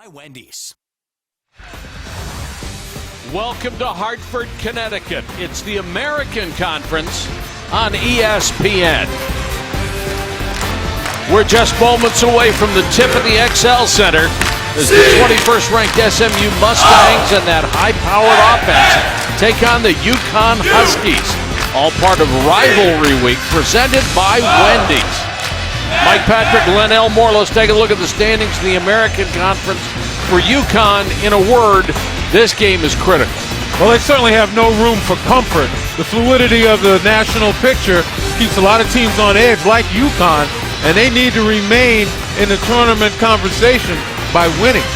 by Wendy's. Welcome to Hartford, Connecticut. It's the American Conference on ESPN. We're just moments away from the tip of the XL Center as the 21st ranked SMU Mustangs and that high-powered offense take on the UCONN Huskies. All part of Rivalry Week presented by Wendy's. Mike Patrick, Len Elmore, let's take a look at the standings in the American Conference. For UConn, in a word, this game is critical. Well, they certainly have no room for comfort. The fluidity of the national picture keeps a lot of teams on edge like UConn, and they need to remain in the tournament conversation by winning.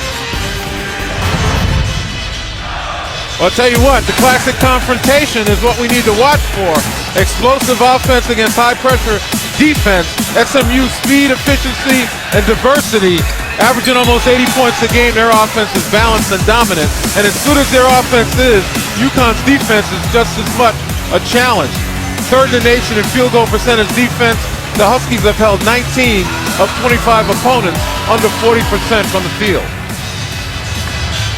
Well, I'll tell you what, the classic confrontation is what we need to watch for. Explosive offense against high-pressure defense. SMU speed, efficiency, and diversity. Averaging almost 80 points a game, their offense is balanced and dominant. And as good as their offense is, UConn's defense is just as much a challenge. Third in the nation in field goal percentage defense, the Huskies have held 19 of 25 opponents under 40% from the field.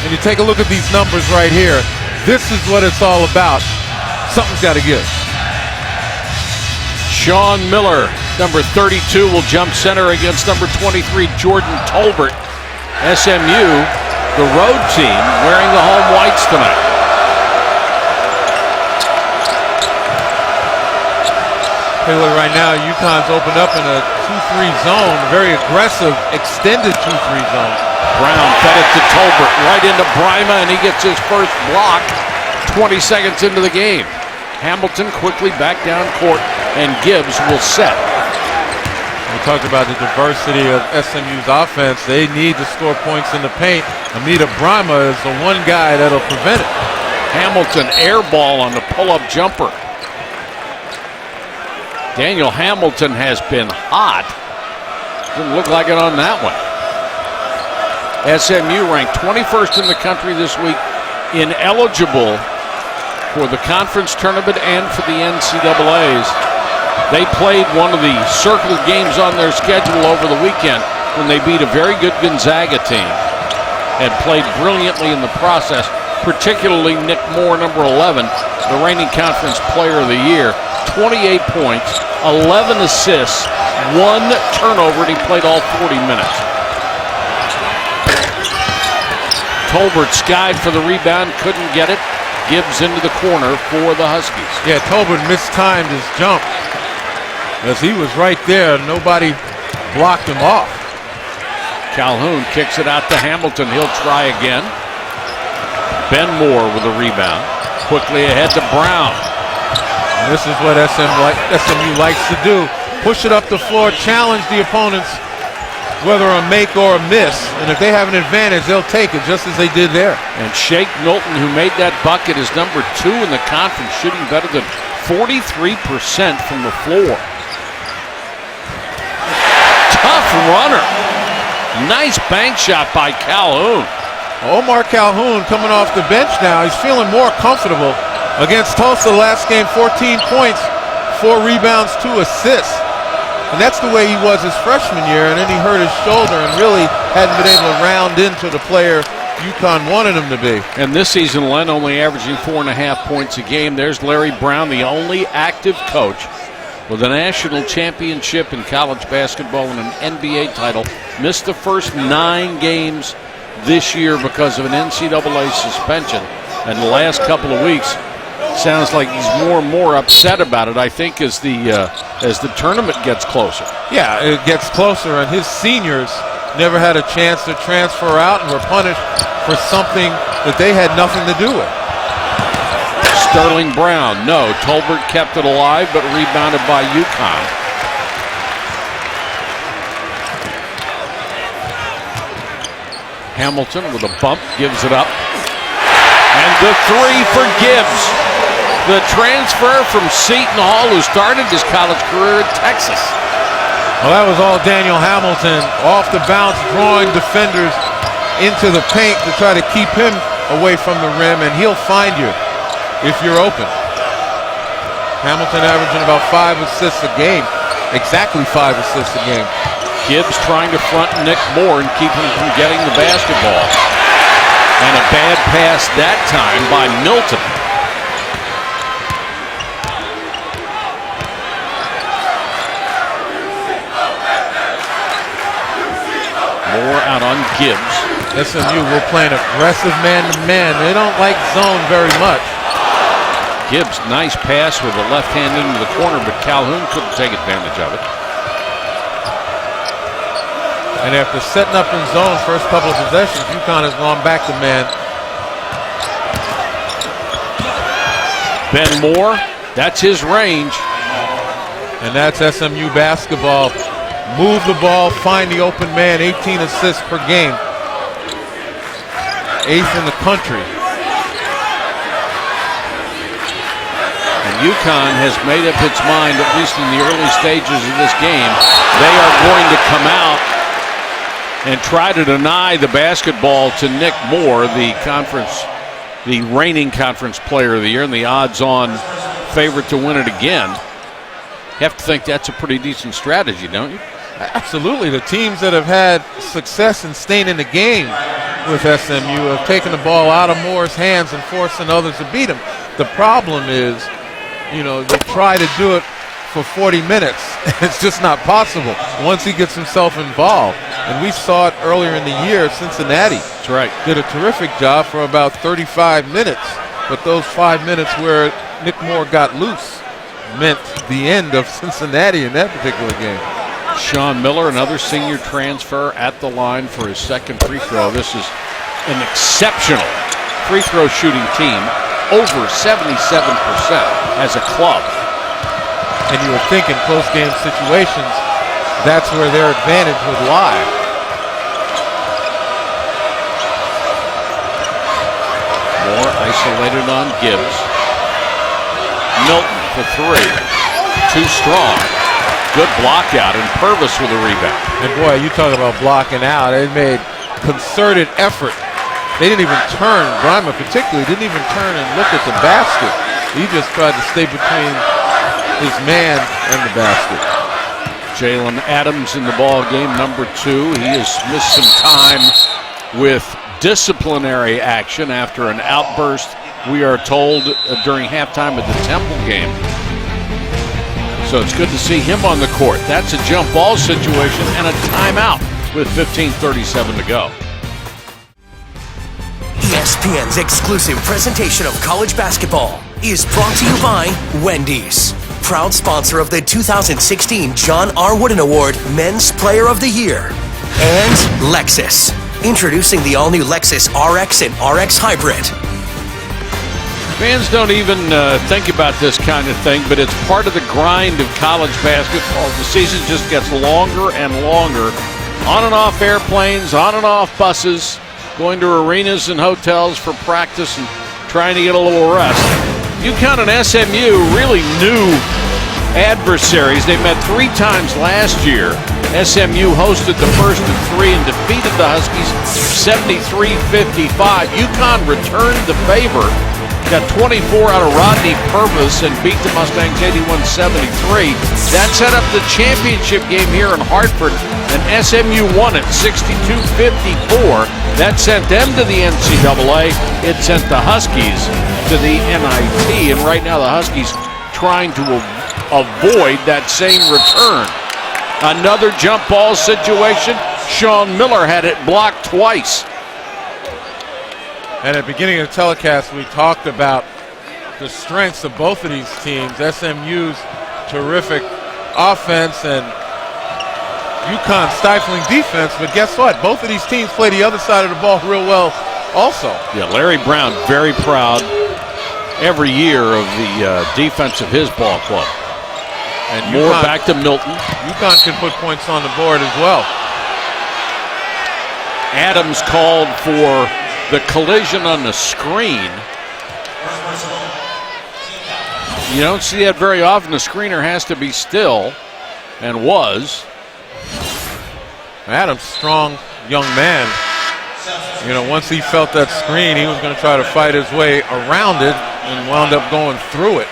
And you take a look at these numbers right here. This is what it's all about. Something's got to give. Sean Miller, number 32, will jump center against number 23, Jordan Tolbert. SMU, the road team, wearing the home whites tonight. Hey, look, right now, UConn's opened up in a 2-3 zone, a very aggressive, extended 2-3 zone. Brown fed it to Tolbert, right into Brima, and he gets his first block 20 seconds into the game. Hamilton quickly back down court, and Gibbs will set. We talked about the diversity of SMU's offense. They need to score points in the paint. Amita Brima is the one guy that'll prevent it. Hamilton air ball on the pull-up jumper. Daniel Hamilton has been hot. Didn't look like it on that one. SMU ranked 21st in the country this week, ineligible for the conference tournament and for the NCAAs. They played one of the circled games on their schedule over the weekend when they beat a very good Gonzaga team and played brilliantly in the process, particularly Nick Moore, number 11, the reigning conference player of the year. 28 points, 11 assists, 1 turnover, and he played all 40 minutes. Tolbert skied for the rebound, couldn't get it. Gibbs into the corner for the Huskies. Yeah, Tolbert mistimed his jump as he was right there. Nobody blocked him off. Calhoun kicks it out to Hamilton. He'll try again. Ben Moore with a rebound. Quickly ahead to Brown. And this is what SMU likes to do. Push it up the floor, challenge the opponents, whether a make or a miss. And if they have an advantage, they'll take it, just as they did there. And Shake Milton, who made that bucket, is number 2 in the conference, shooting better than 43% from the floor. Tough runner. Nice bank shot by Calhoun. Omar Calhoun coming off the bench now. He's feeling more comfortable. Against Tulsa last game, 14 points, 4 rebounds, 2 assists. And that's the way he was his freshman year, and then he hurt his shoulder and really hadn't been able to round into the player UConn wanted him to be. And this season, Len only averaging 4.5 points a game. There's Larry Brown, the only active coach with a national championship in college basketball and an NBA title. Missed the first 9 games this year because of an NCAA suspension. And the last couple of weeks, sounds like he's more and more upset about it, I think, as the tournament gets closer. Yeah, it gets closer, and his seniors never had a chance to transfer out and were punished for something that they had nothing to do with. Sterling Brown, no. Tolbert kept it alive, but rebounded by UConn. Hamilton with a bump, gives it up. And the 3 for Gibbs. The transfer from Seton Hall, who started his college career in Texas. Well, that was all Daniel Hamilton, off the bounce, drawing defenders into the paint to try to keep him away from the rim, and he'll find you if you're open. Hamilton averaging about 5 assists a game, exactly 5 assists a game. Gibbs trying to front Nick Moore and keep him from getting the basketball. And a bad pass that time by Milton. Moore out on Gibbs. SMU will play an aggressive man-to-man. They don't like zone very much. Gibbs, nice pass with the left hand into the corner, but Calhoun couldn't take advantage of it. And after setting up in zone first couple of possessions, UConn has gone back to man. Ben Moore, that's his range. And that's SMU basketball. Move the ball, find the open man, 18 assists per game. 8th in the country. And UConn has made up its mind, at least in the early stages of this game, they are going to come out and try to deny the basketball to Nick Moore, the reigning conference player of the year and the odds-on favorite to win it again. You have to think that's a pretty decent strategy, don't you? Absolutely. The teams that have had success in staying in the game with SMU have taken the ball out of Moore's hands and forcing others to beat him. The problem is, they try to do it for 40 minutes. It's just not possible once he gets himself involved. And we saw it earlier in the year. Cincinnati That's right. did a terrific job for about 35 minutes. But those 5 minutes where Nick Moore got loose meant the end of Cincinnati in that particular game. Sean Miller, another senior transfer, at the line for his second free throw. This is an exceptional free throw shooting team, over 77% as a club. And you would think in close game situations, that's where their advantage would lie. Moore isolated on Gibbs. Milton for three. Too strong. Good block out, and Purvis with a rebound. And boy, you talk about blocking out. They made concerted effort. They didn't even turn, Brima particularly, didn't even turn and look at the basket. He just tried to stay between his man and the basket. Jalen Adams in the ball game, number 2. He has missed some time with disciplinary action after an outburst, we are told, during halftime of the Temple game. So it's good to see him on the court. That's a jump ball situation and a timeout with 15:37 to go. ESPN's exclusive presentation of college basketball is brought to you by Wendy's, proud sponsor of the 2016 John R. Wooden Award Men's Player of the Year, and Lexus, introducing the all-new Lexus RX and RX Hybrid. Fans don't even think about this kind of thing, but it's part of the grind of college basketball. The season just gets longer and longer. On and off airplanes, on and off buses, going to arenas and hotels for practice and trying to get a little rest. UConn and SMU, really new adversaries. They met 3 times last year. SMU hosted the first of 3 and defeated the Huskies 73-55. UConn returned the favor. Got 24 out of Rodney Purvis and beat the Mustangs 81-73. That set up the championship game here in Hartford, and SMU won it 62-54. That sent them to the NCAA. It sent the Huskies to the NIT, and right now the Huskies trying to avoid that same return. Another jump ball situation. Sean Miller had it blocked twice. And at the beginning of the telecast, we talked about the strengths of both of these teams. SMU's terrific offense and UConn's stifling defense. But guess what? Both of these teams play the other side of the ball real well also. Yeah, Larry Brown very proud every year of the defense of his ball club. And Moore back to Milton. UConn can put points on the board as well. Adams called for the collision on the screen. You don't see that very often. The screener has to be still, and was. Adams, strong young man. Once he felt that screen, he was going to try to fight his way around it and wound up going through it.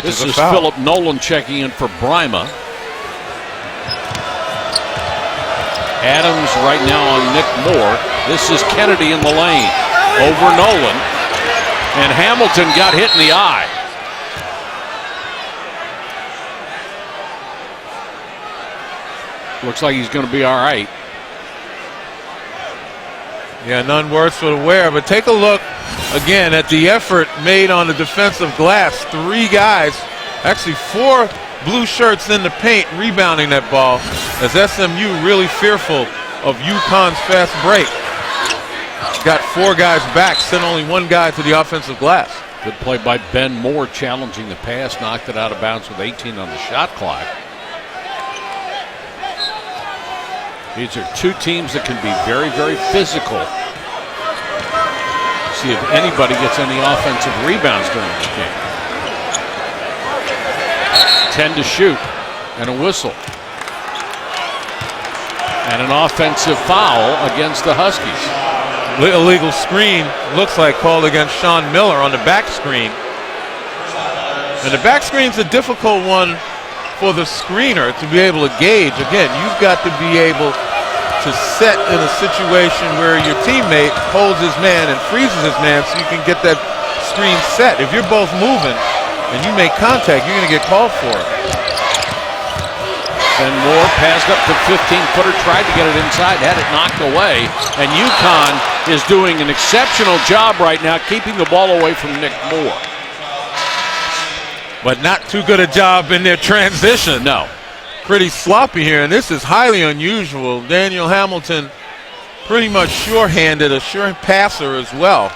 This is Philip Nolan checking in for Brima. Adams right now on Nick Moore. This is Kennedy in the lane. Over Nolan. And Hamilton got hit in the eye. Looks like he's going to be all right. Yeah, none worse for the wear, but take a look again at the effort made on the defensive glass. 3 guys, actually 4 blue shirts in the paint rebounding that ball, as SMU really fearful of UConn's fast break. Got 4 guys back, sent only 1 guy to the offensive glass. Good play by Ben Moore challenging the pass, knocked it out of bounds with 18 on the shot clock. These are 2 teams that can be very, very physical. See if anybody gets any offensive rebounds during this game. 10 to shoot, and a whistle. And an offensive foul against the Huskies. Illegal screen, looks like called against Sean Miller on the back screen. And the back screen's a difficult one for the screener to be able to gauge. Again, you've got to be able to set in a situation where your teammate holds his man and freezes his man so you can get that screen set. If you're both moving and you make contact, you're going to get called for it. Ben Moore passed up the 15-footer, tried to get it inside, had it knocked away. And UConn is doing an exceptional job right now keeping the ball away from Nick Moore. But not too good a job in their transition. No. Pretty sloppy here, and this is highly unusual. Daniel Hamilton pretty much sure-handed, a sure passer as well.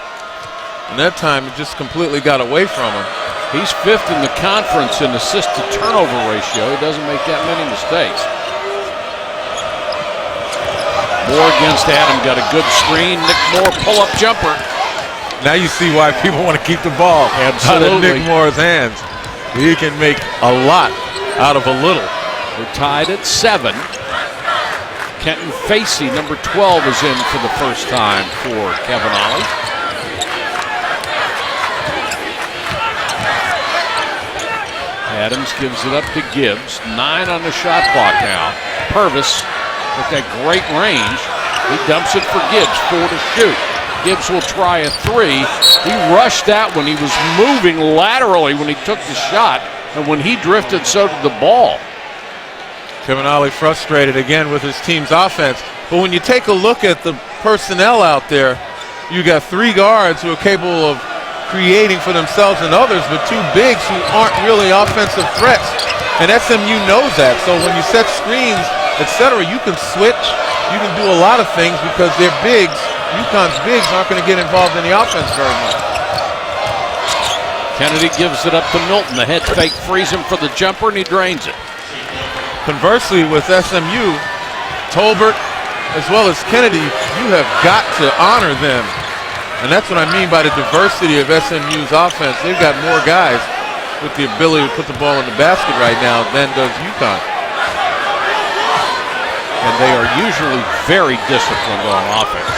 And that time it just completely got away from him. He's 5th in the conference in assist-to-turnover ratio. He doesn't make that many mistakes. Moore against Adam, got a good screen. Nick Moore pull-up jumper. Now you see why people want to keep the ball out of Nick Moore's hands. He can make a lot out of a little. We're tied at 7. Kenton Facey, number 12, is in for the first time for Kevin Ollie. Adams gives it up to Gibbs. 9 on the shot clock now. Purvis with that great range. He dumps it for Gibbs, 4 to shoot. Gibbs will try a 3. He rushed that when he was moving laterally when he took the shot, and when he drifted, so did the ball. Kevin Ollie frustrated again with his team's offense. But when you take a look at the personnel out there, you got 3 guards who are capable of creating for themselves and others, but 2 bigs who aren't really offensive threats. And SMU knows that. So when you set screens, etc., you can switch. You can do a lot of things because they're bigs. UConn's bigs aren't going to get involved in the offense very much. Kennedy gives it up to Milton. The head fake frees him for the jumper, and he drains it. Conversely, with SMU, Tolbert as well as Kennedy, you have got to honor them. And that's what I mean by the diversity of SMU's offense. They've got more guys with the ability to put the ball in the basket right now than does UConn. And they are usually very disciplined on offense.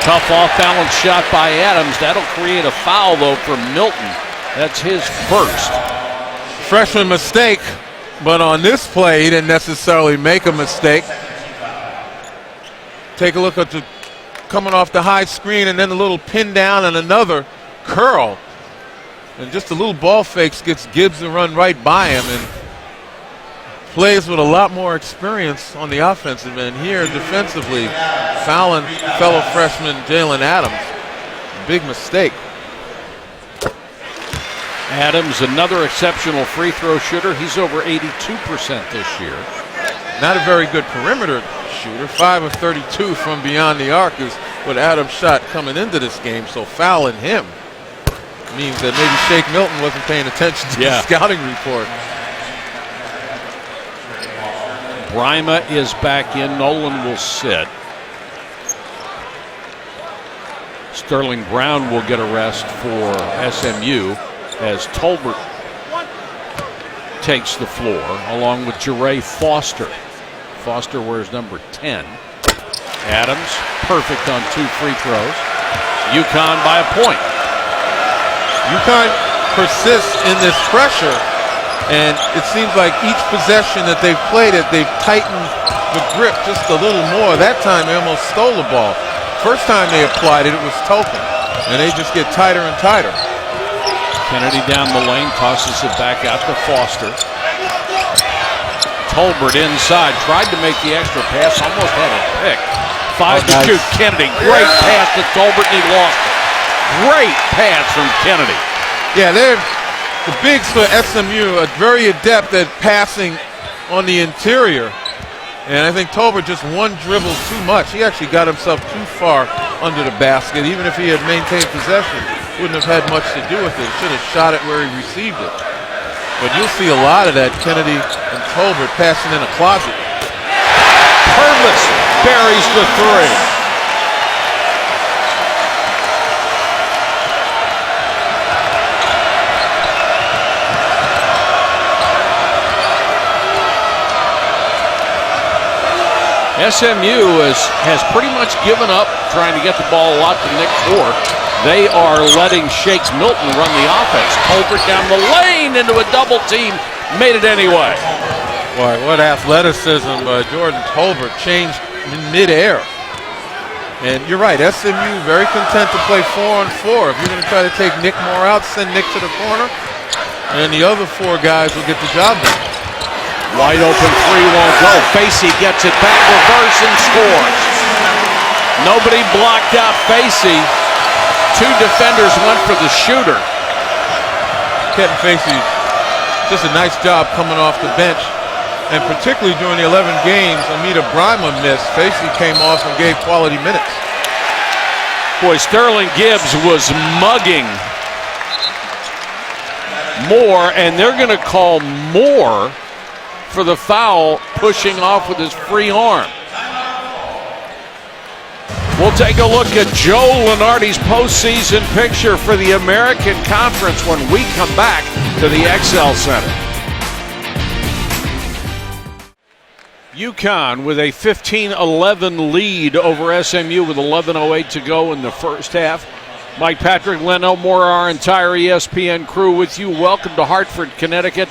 Tough off-balance shot by Adams. That'll create a foul, though, for Milton. That's his first. Freshman mistake, but on this play, he didn't necessarily make a mistake. Take a look at the coming off the high screen and then a little pin down and another curl. And just a little ball fakes gets Gibbs to run right by him and plays with a lot more experience on the offensive end. Here defensively, fouling fellow freshman Jalen Adams. Big mistake. Adams, another exceptional free throw shooter. He's over 82% this year. Not a very good perimeter shooter. 5 of 32 from beyond the arc is what Adams shot coming into this game. So fouling him means that maybe Shake Milton wasn't paying attention to the scouting report. Brima is back in. Nolan will sit. Sterling Brown will get a rest for SMU as Tolbert takes the floor along with Jeray Foster. Foster wears number 10. Adams, perfect on 2 free throws. UConn by a point. UConn persists in this pressure And it seems like each possession that they've played it, they've tightened the grip just a little more. That time they almost stole the ball. First time they applied it, it was token. And they just get tighter and tighter. Kennedy down the lane, tosses it back out to Foster. Tolbert inside, tried to make the extra pass, almost had it picked. 5 to shoot, Kennedy, great pass to Tolbert, and he lost it. Great pass from Kennedy. Yeah, they're the bigs for SMU are very adept at passing on the interior. And I think Tolbert just one dribble too much. He actually got himself too far under the basket. Even if he had maintained possession, wouldn't have had much to do with it. Should have shot it where he received it. But you'll see a lot of that, Kennedy and Tolbert passing in a closet. Purvis buries the three. SMU has pretty much given up trying to get the ball a lot to Nick Moore. They are letting Shakes Milton run the offense. Tolbert down the lane into a double team, made it anyway. Boy, what athleticism Jordan Tolbert changed in midair. And you're right, SMU very content to play 4-on-4. If you're going to try to take Nick Moore out, send Nick to the corner, and the other four guys will get the job done. Wide open three won't go. Facey gets it back, reverse, and scores. Nobody blocked out Facey. Two defenders went for the shooter. Kenton Facey, just a nice job coming off the bench. And particularly during the 11 games Amita Brima missed, Facey came off and gave quality minutes. Boy, Sterling Gibbs was mugging Moore, and they're going to call Moore for the foul, pushing off with his free arm. We'll take a look at Joe Lunardi's postseason picture for the American Conference when we come back to the XL Center. UConn with a 15-11 lead over SMU with 11:08 to go in the first half. Mike Patrick, Len Elmore, our entire ESPN crew with you. Welcome to Hartford, Connecticut.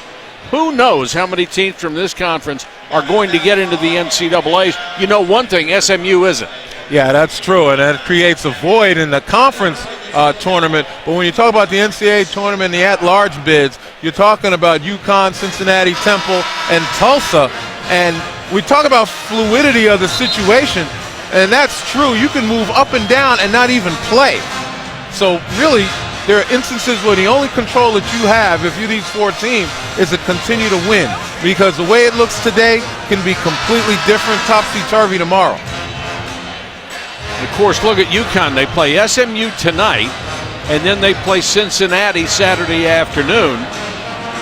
Who knows how many teams from this conference are going to get into the NCAAs? You know one thing, SMU isn't. Yeah, that's true, and that creates a void in the conference tournament. But when you talk about the NCAA tournament and the at-large bids, you're talking about UConn, Cincinnati, Temple, and Tulsa. And we talk about fluidity of the situation, and that's true. You can move up and down and not even play. So really, there are instances where the only control that you have, if you're these four teams, is to continue to win. Because the way it looks today can be completely different, topsy-turvy tomorrow. Of course, look at UConn. They play SMU tonight, and then they play Cincinnati Saturday afternoon.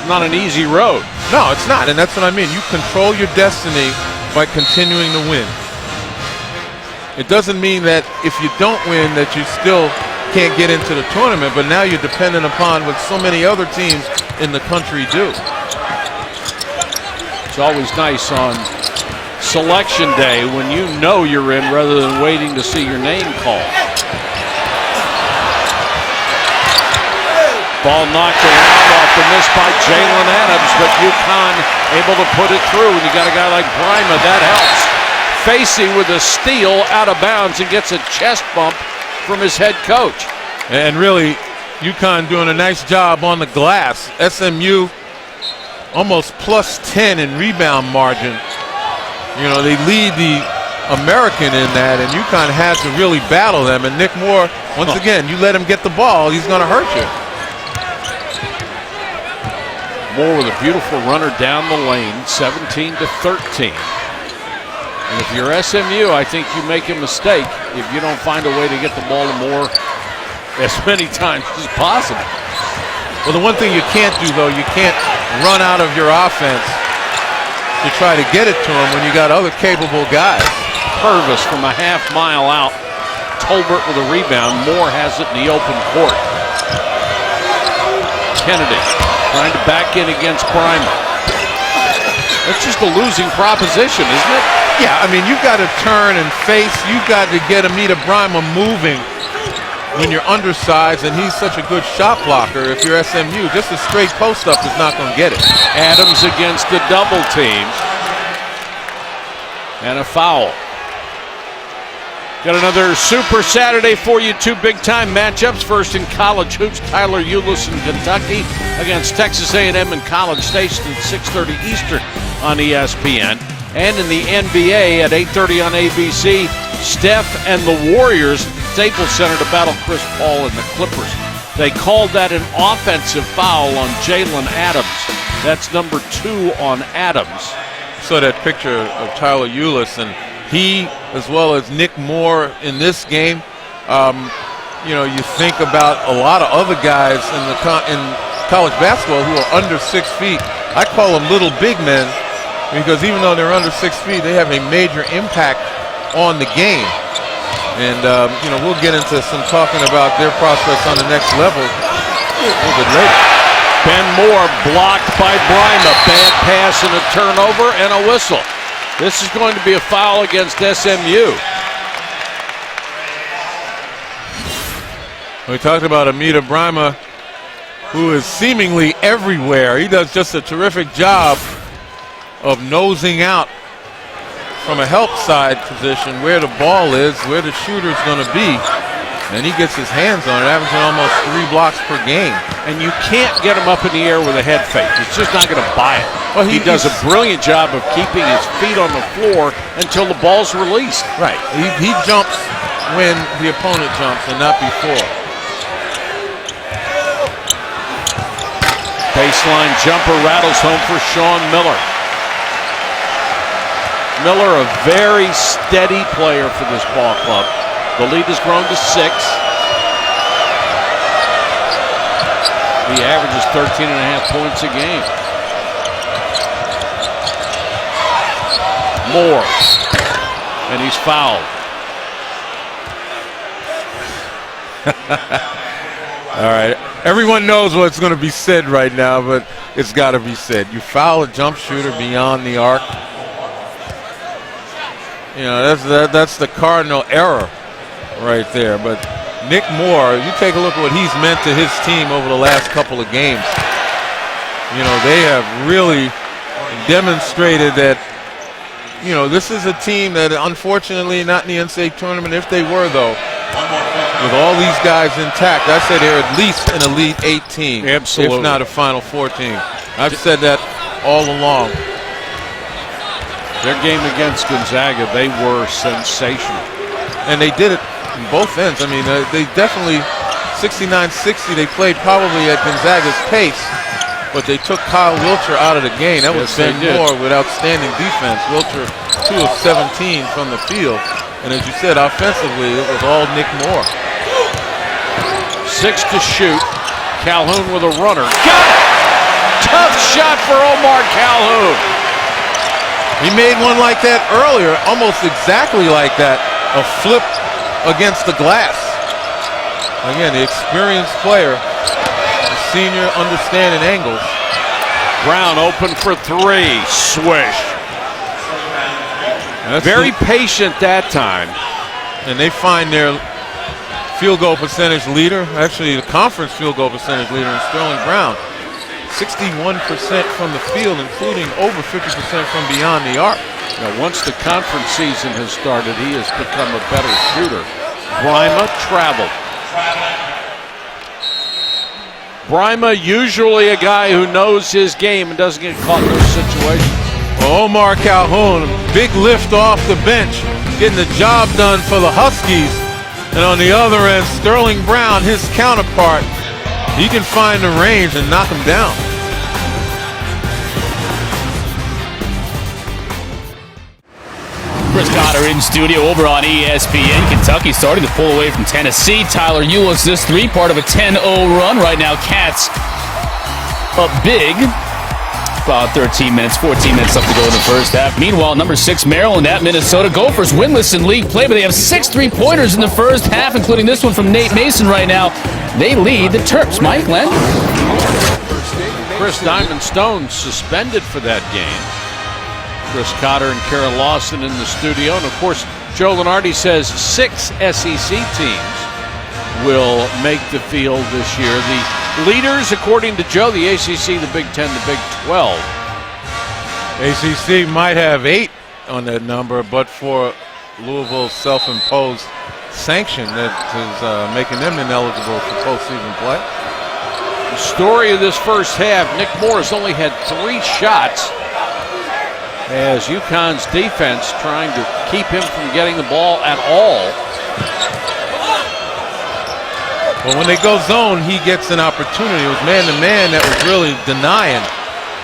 Not an easy road. No, it's not, and that's what I mean. You control your destiny by continuing to win. It doesn't mean that if you don't win that you still can't get into the tournament, but now you're dependent upon what so many other teams in the country do. It's always nice on selection day when you know you're in rather than waiting to see your name called. Ball knocked around off the miss by Jalen Adams, but UConn able to put it through. And you got a guy like Brima, that helps. Facey with a steal out of bounds and gets a chest bump from his head coach. And really, UConn doing a nice job on the glass. SMU almost plus 10 in rebound margin. You know, they lead the American in that, and UConn had to really battle them. And Nick Moore, once again, you let him get the ball, he's going to hurt you. Moore with a beautiful runner down the lane, 17-13. And if you're SMU, I think you make a mistake if you don't find a way to get the ball to Moore as many times as possible. Well, the one thing you can't do, though, you can't run out of your offense to try to get it to him when you got other capable guys. Purvis from a half mile out. Tolbert with a rebound. Moore has it in the open court. Kennedy trying to back in against Brima. That's just a losing proposition, isn't it? Yeah, I mean, you've got to turn and face. You've got to get Amita Brima moving. when you're undersized and he's such a good shot blocker, if you're SMU, just a straight post-up is not going to get it. Adams against the double team. And a foul. Got another Super Saturday for you. Two big-time matchups. First in college hoops, Tyler Ulis in Kentucky against Texas A&M in College Station at 6:30 Eastern on ESPN. And in the NBA at 8:30 on ABC, Steph and the Warriors, Staples Center, to battle Chris Paul and the Clippers. They called that an offensive foul on Jalen Adams. That's number 2 on Adams. Saw that picture of Tyler Ulis, and he, as well as Nick Moore in this game, you know, you think about a lot of other guys in college basketball who are under 6 feet. I call them little big men because even though they're under 6 feet, they have a major impact on the game. And, you know, we'll get into some talking about their prospects on the next level a little bit later. Ben Moore blocked by Brima. Bad pass and a turnover and a whistle. This is going to be a foul against SMU. We talked about Amita Brima, who is seemingly everywhere. He does just a terrific job of nosing out from a help side position where the ball is, where the shooter's going to be. And he gets his hands on it, averaging almost 3 blocks per game. And you can't get him up in the air with a head fake. It's just not going to buy it. Well, he does a brilliant job of keeping his feet on the floor until the ball's released. Right. He jumps when the opponent jumps and not before. Baseline jumper rattles home for Sean Miller. Miller, a very steady player for this ball club. The lead has grown to 6. The average is 13.5 points a game. Moore, and he's fouled. All right. Everyone knows what's going to be said right now, but it's got to be said. You foul a jump shooter beyond the arc. You know, that's the cardinal error right there. But Nick Moore, you take a look at what he's meant to his team over the last couple of games. You know, they have really demonstrated that, you know, this is a team that unfortunately not in the NCAA tournament. If they were, though, with all these guys intact, I say they're at least an Elite 8 team. Absolutely. If not a Final Four team. I've said that all along. Their game against Gonzaga, they were sensational. And they did it on both ends. I mean, they definitely, 69-60, they played probably at Gonzaga's pace, but they took Kyle Wilcher out of the game. That was Ben Moore with outstanding defense. Wilcher 2 of 17 from the field. And as you said, offensively, it was all Nick Moore. 6 to shoot. Calhoun with a runner. Got it! Tough shot for Omar Calhoun. He made one like that earlier, almost exactly like that, a flip against the glass. Again, the experienced player, the senior understanding angles. Brown open for 3, swish. Very patient that time. And they find their field goal percentage leader, actually the conference field goal percentage leader in Sterling Brown. 61% from the field, including over 50% from beyond the arc. Now, once the conference season has started, he has become a better shooter. Brima traveled. Brima, usually a guy who knows his game and doesn't get caught in those situations. Omar Calhoun, big lift off the bench, getting the job done for the Huskies. And on the other end, Sterling Brown, his counterpart, he can find the range and knock him down. Chris Cotter in studio over on ESPN. Kentucky starting to pull away from Tennessee. Tyler Ulis, this 3, part of a 10-0 run. Right now, Cats up big. About 13 minutes, 14 minutes left to go in the first half. Meanwhile, number 6, Maryland at Minnesota. Gophers winless in league play, but they have 6 3-pointers in the first half, including this one from Nate Mason right now. They lead the Terps. Mike, Len? Chris Diamond Stone suspended for that game. Chris Cotter and Karen Lawson in the studio. And, of course, Joe Lunardi says 6 SEC teams will make the field this year. The leaders, according to Joe, the ACC, the Big Ten, the Big 12. ACC might have 8 on that number, but for Louisville's self-imposed sanction that is making them ineligible for postseason play. The story of this first half, Nick Moore has only had 3 shots as UConn's defense trying to keep him from getting the ball at all. Well, when they go zone, he gets an opportunity. It was man-to-man that was really denying.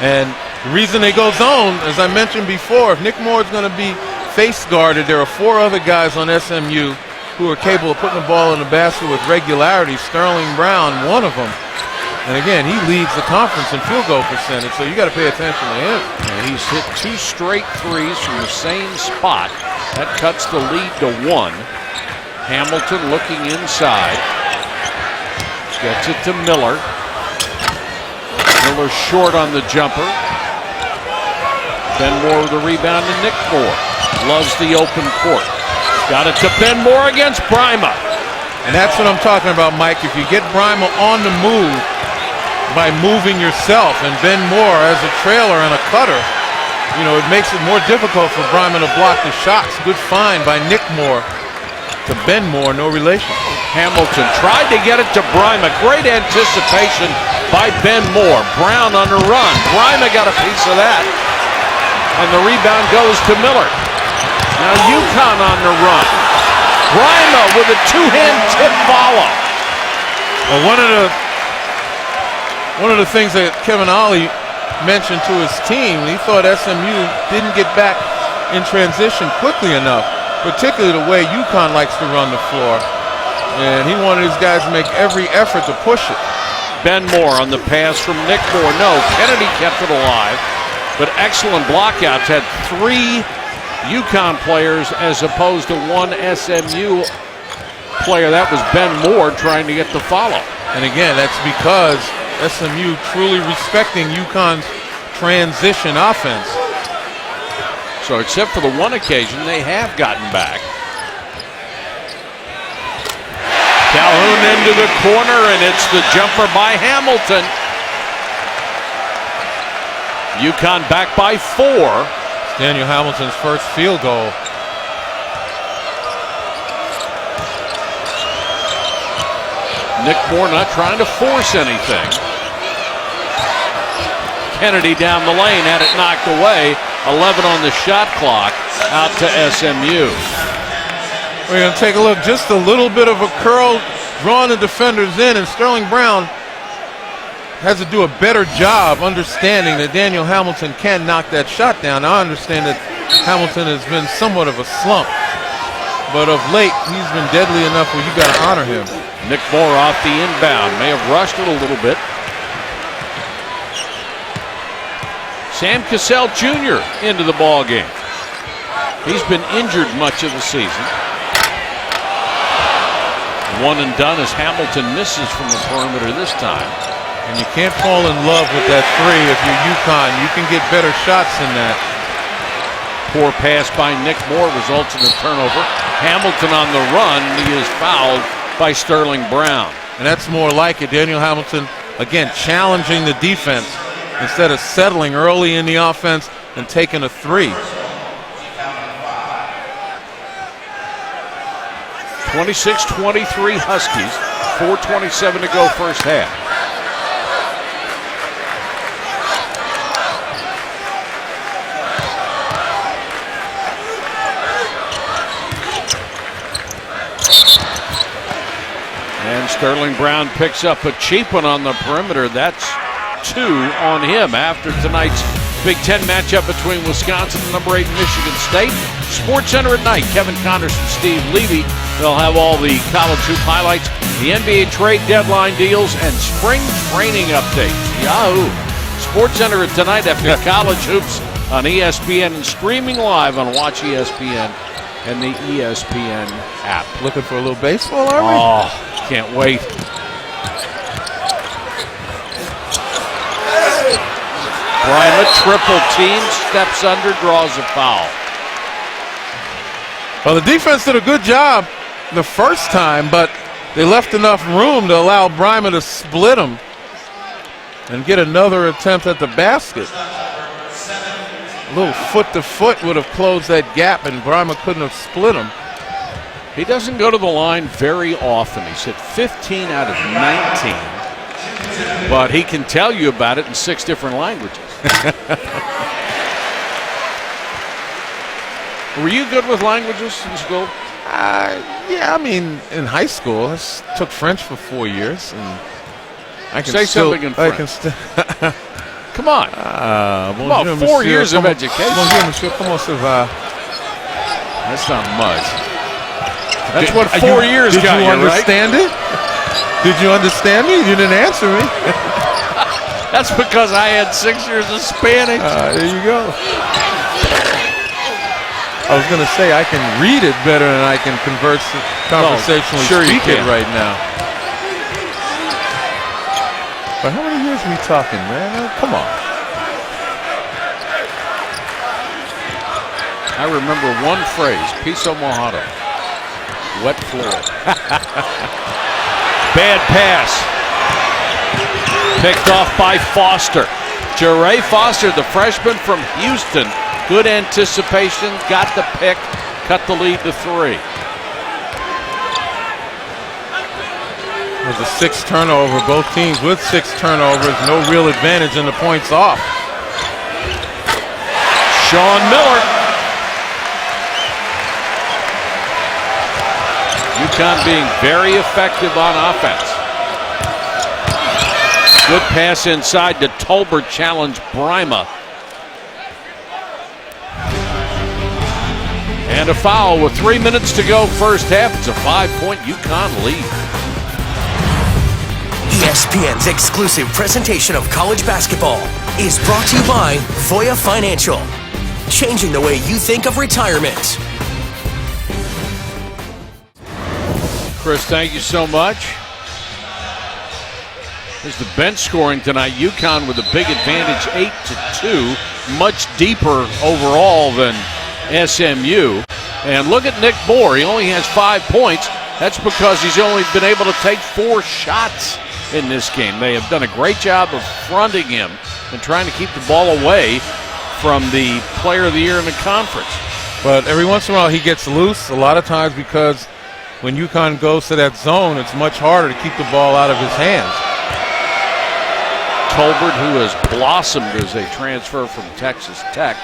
And the reason they go zone, as I mentioned before, if Nick Moore is going to be face guarded, there are 4 other guys on SMU who are capable of putting the ball in the basket with regularity. Sterling Brown, one of them. And again, he leads the conference in field goal percentage, so you got to pay attention to him. And he's hit 2 straight threes from the same spot. That cuts the lead to 1. Hamilton looking inside. Gets it to Miller. Miller short on the jumper. Ben Moore with the rebound to Nick Moore. Loves the open court. Got it to Ben Moore against Brima. And that's what I'm talking about, Mike. If you get Brima on the move by moving yourself, and Ben Moore as a trailer and a cutter, you know, it makes it more difficult for Brima to block the shots. Good find by Nick Moore to Ben Moore, no relation. Hamilton tried to get it to Brima. Great anticipation by Ben Moore. Brown on the run. Brima got a piece of that. And the rebound goes to Miller. Now UConn on the run. Brima with a 2-hand tip follow. Well, one of the things that Kevin Ollie mentioned to his team, he thought SMU didn't get back in transition quickly enough, particularly the way UConn likes to run the floor. And he wanted his guys to make every effort to push it. Ben Moore on the pass from Nick Moore. No, Kennedy kept it alive, but excellent blockouts. Had 3 UConn players as opposed to 1 SMU player. That was Ben Moore trying to get the follow. And again, that's because SMU truly respecting UConn's transition offense. So except for the one occasion, they have gotten back. Calhoun into the corner, and it's the jumper by Hamilton. UConn back by 4. It's Daniel Hamilton's first field goal. Nick Moore not trying to force anything. Kennedy down the lane, had it knocked away. 11 on the shot clock, out to SMU. We're going to take a look. Just a little bit of a curl, drawing the defenders in, and Sterling Brown has to do a better job understanding that Daniel Hamilton can knock that shot down. Now, I understand that Hamilton has been somewhat of a slump, but of late, he's been deadly enough where you got to honor him. Nick Moore off the inbound, may have rushed it a little bit. Sam Cassell Jr. into the ball game. He's been injured much of the season. One and done as Hamilton misses from the perimeter this time. And you can't fall in love with that 3 if you're UConn. You can get better shots than that. Poor pass by Nick Moore results in a turnover. Hamilton on the run. He is fouled by Sterling Brown. And that's more like it. Daniel Hamilton, again, challenging the defense instead of settling early in the offense and taking a 3. 26-23 Huskies. 4:27 to go first half. And Sterling Brown picks up a cheap one on the perimeter. That's 2 on him after tonight's Big Ten matchup between Wisconsin and number 8 Michigan State. Sports Center at night. Kevin Connors and Steve Levy. They'll have all the college hoop highlights, the NBA trade deadline deals, and spring training updates. Yahoo! Sports Center at tonight after college hoops on ESPN and streaming live on Watch ESPN and the ESPN app. Looking for a little baseball, are we? Oh, can't wait. Brima triple team, steps under, draws a foul. Well, the defense did a good job the first time, but They left enough room to allow Bryma to split them and get another attempt at the basket. A little foot-to-foot would have closed that gap, and Bryma couldn't have split them. He doesn't go to the line very often. He's hit 15 out of 19, but he can tell you about it in 6 different languages. Were you good with languages in school? Yeah, I mean, in high school, I took French for 4 years, and I can say something in French. Come on. Come on, 4 years of education. Bonjour, monsieur. Comment ça va? That's not much. That's what 4 years got you, Did you understand it? Did you understand me? You didn't answer me. That's because I had 6 years of Spanish. There you go. I was going to say I can read it better than I can conversationally speak it right now. But how many years are we talking, man? Come on. I remember one phrase, piso mojado, wet floor. Bad pass. Picked off by Foster. Jeray Foster, the freshman from Houston. Good anticipation, got the pick, cut the lead to 3. There's a 6 turnover, both teams with 6 turnovers, no real advantage in the points off. Sean Miller. UConn being very effective on offense. Good pass inside to Tolbert, challenged Bryma. And a foul with 3 minutes to go first half. It's a 5-point UConn lead. ESPN's exclusive presentation of college basketball is brought to you by Voya Financial, changing the way you think of retirement. Chris, thank you so much. There's the bench scoring tonight. UConn with a big advantage, 8-2, much deeper overall than SMU. And look at Nick Moore. He only has 5 points. That's because he's only been able to take 4 shots in this game. They have done a great job of fronting him and trying to keep the ball away from the player of the year in the conference. But every once in a while he gets loose, a lot of times because when UConn goes to that zone, it's much harder to keep the ball out of his hands. Tolbert, who has blossomed as a transfer from Texas Tech.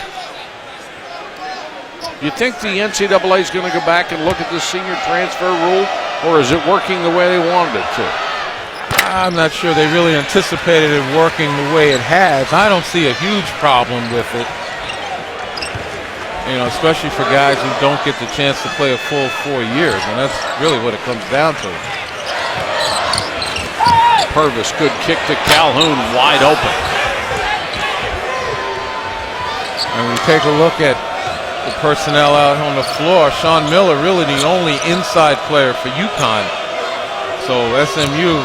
You think the NCAA is going to go back and look at this senior transfer rule, or is it working the way they wanted it to? I'm not sure they really anticipated it working the way it has. I don't see a huge problem with it. You know, especially for guys who don't get the chance to play a full 4 years, and that's really what it comes down to. Purvis, good kick to Calhoun, wide open. And we take a look at the personnel out on the floor. Sean Miller really the only inside player for UConn. So SMU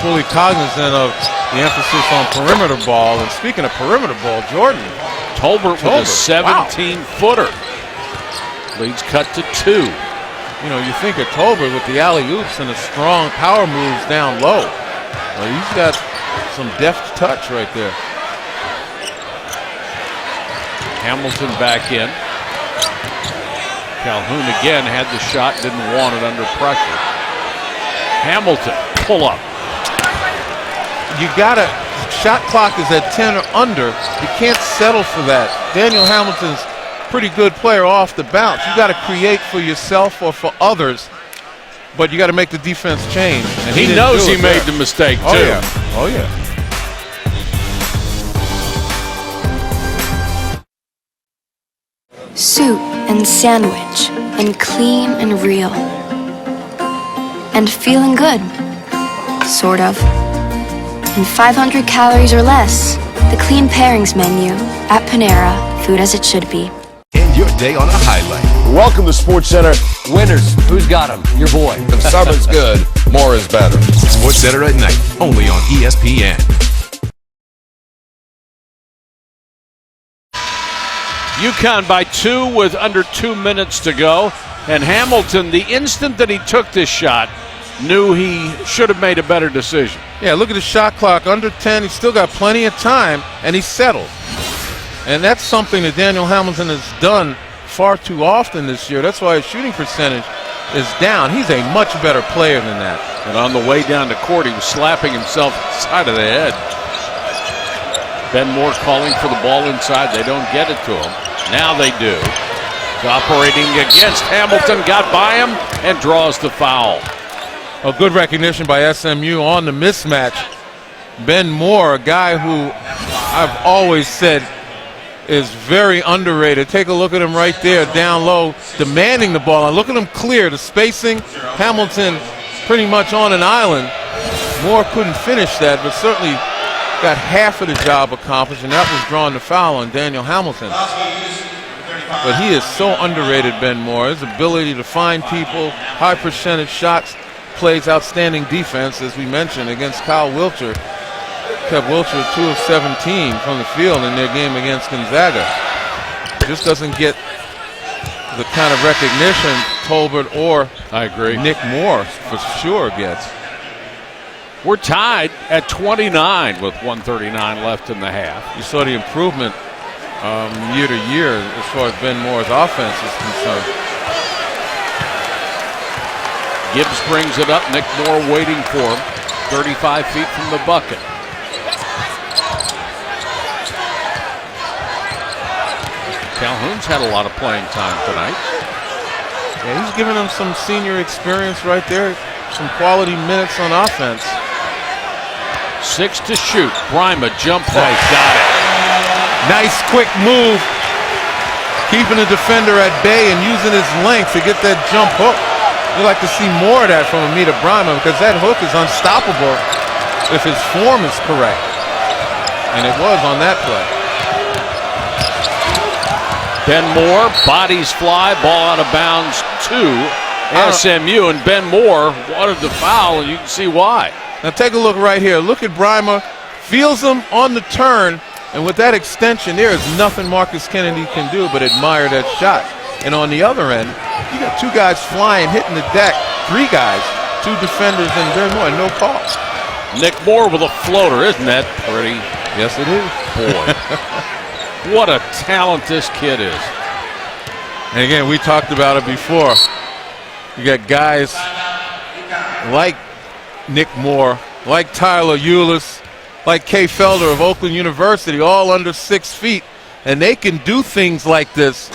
fully cognizant of the emphasis on perimeter ball. And speaking of perimeter ball, Jordan. Tolbert with a 17-footer. Leads cut to 2. You know, you think of Tolbert with the alley-oops and the strong power moves down low. Well, he's got some deft touch right there. Hamilton back in. Calhoun again had the shot, didn't want it under pressure. Hamilton, pull up. You gotta, shot clock is at 10 or under. You can't settle for that. Daniel Hamilton's a pretty good player off the bounce. You gotta create for yourself or for others, but you gotta make the defense change. And he knows he made the mistake too. Oh yeah, oh yeah. Soup and sandwich and clean and real. And feeling good. Sort of. And 500 calories or less. The Clean Pairings menu at Panera, food as it should be. End your day on a highlight. Welcome to SportsCenter. Winners. Who's got them? Your boy. If something's good, more is better. SportsCenter at night, only on ESPN. UConn by 2 with under 2 minutes to go. And Hamilton, the instant that he took this shot, knew he should have made a better decision. Yeah, look at the shot clock, under 10. He's still got plenty of time, and he settled. And that's something that Daniel Hamilton has done far too often this year. That's why his shooting percentage is down. He's a much better player than that. And on the way down to court, he was slapping himself side of the head. Ben Moore calling for the ball inside. They don't get it to him. Now they do. He's operating against Hamilton, got by him, and draws the foul. A good recognition by SMU on the mismatch. Ben Moore, a guy who I've always said is very underrated. Take a look at him right there, down low, demanding the ball. And look at him clear, the spacing. Hamilton pretty much on an island. Moore couldn't finish that, but certainly got half of the job accomplished, and that was drawing the foul on Daniel Hamilton. But he is so underrated, Ben Moore. His ability to find people, high percentage shots, plays outstanding defense, as we mentioned, against Kyle Wilcher. Kept Wilcher 2 of 17 from the field in their game against Gonzaga. Just doesn't get the kind of recognition Tolbert or I agree. Nick Moore for sure gets. We're tied at 29 with 1:39 left in the half. You saw the improvement year to year as far as Ben Moore's offense is concerned. Gibbs brings it up. Nick Moore waiting for him. 35 feet from the bucket. Calhoun's had a lot of playing time tonight. Yeah, he's giving them some senior experience right there. Some quality minutes on offense. 6 to shoot. Brima jump hook. Got it. Nice quick move. Keeping the defender at bay and using his length to get that jump hook. We'd like to see more of that from Amita Brima because that hook is unstoppable if his form is correct. And it was on that play. Ben Moore, bodies fly, ball out of bounds to SMU, and Ben Moore wanted the foul, and you can see why. Now take a look right here. Look at Brima, feels him on the turn, and with that extension, there is nothing Marcus Kennedy can do but admire that shot. And on the other end, you got 2 guys flying, hitting the deck, 3 guys, 2 defenders, and Ben Moore, no call. Nick Moore with a floater, isn't that pretty? Yes, it is. Boy. What a talent this kid is. And again, we talked about it before. You got guys like Nick Moore, like Tyler Eulis, like Kay Felder of Oakland University, all under 6 feet, and they can do things like this.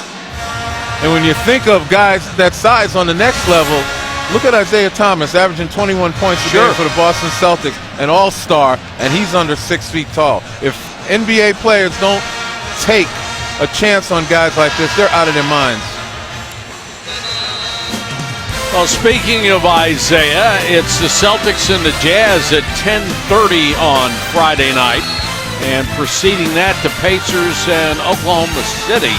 And when you think of guys that size on the next level, look at Isaiah Thomas averaging 21 points a game for the Boston Celtics, an all-star, and he's under 6 feet tall. If NBA players don't take a chance on guys like this, they're out of their minds. Well, speaking of Isaiah, it's the Celtics and the Jazz at 10:30 on Friday night, and preceding that, the Pacers and Oklahoma City.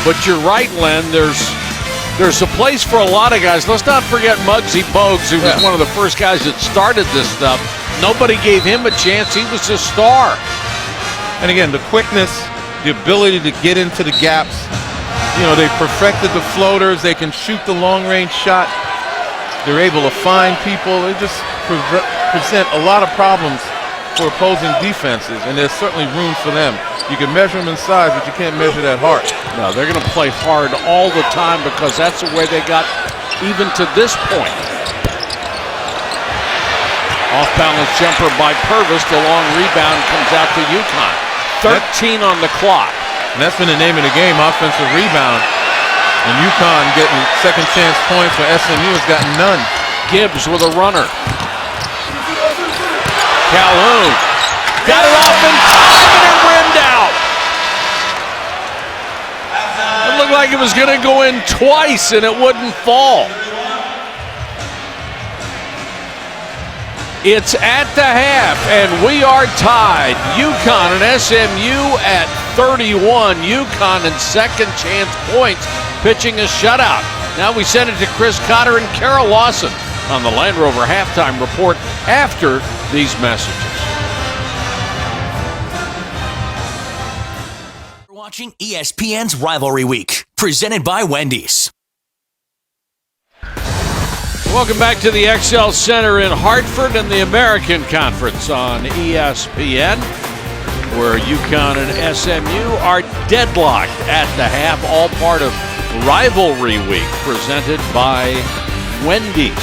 But you're right, Len, there's a place for a lot of guys. Let's not forget Muggsy Bogues, who was one of the first guys that started this stuff. Nobody gave him a chance. He was a star. And again, the quickness, the ability to get into the gaps. You know, they perfected the floaters. They can shoot the long-range shot. They're able to find people. They just present a lot of problems for opposing defenses, and there's certainly room for them. You can measure them in size, but you can't measure that heart. No, they're going to play hard all the time because that's the way they got even to this point. Off-balance jumper by Purvis. The long rebound comes out to UConn. 13 on the clock. And that's been the name of the game, offensive rebound. And UConn getting second chance points where SMU has gotten none. Gibbs with a runner. Calhoun got it off in time and it rimmed out. It looked like it was going to go in twice and it wouldn't fall. It's at the half, and we are tied. UConn and SMU at 31. UConn in second chance points, pitching a shutout. Now we send it to Chris Cotter and Carol Lawson on the Land Rover halftime report after these messages. You're watching ESPN's Rivalry Week, presented by Wendy's. Welcome back to the XL Center in Hartford and the American Conference on ESPN, where UConn and SMU are deadlocked at the half, all part of Rivalry Week, presented by Wendy's.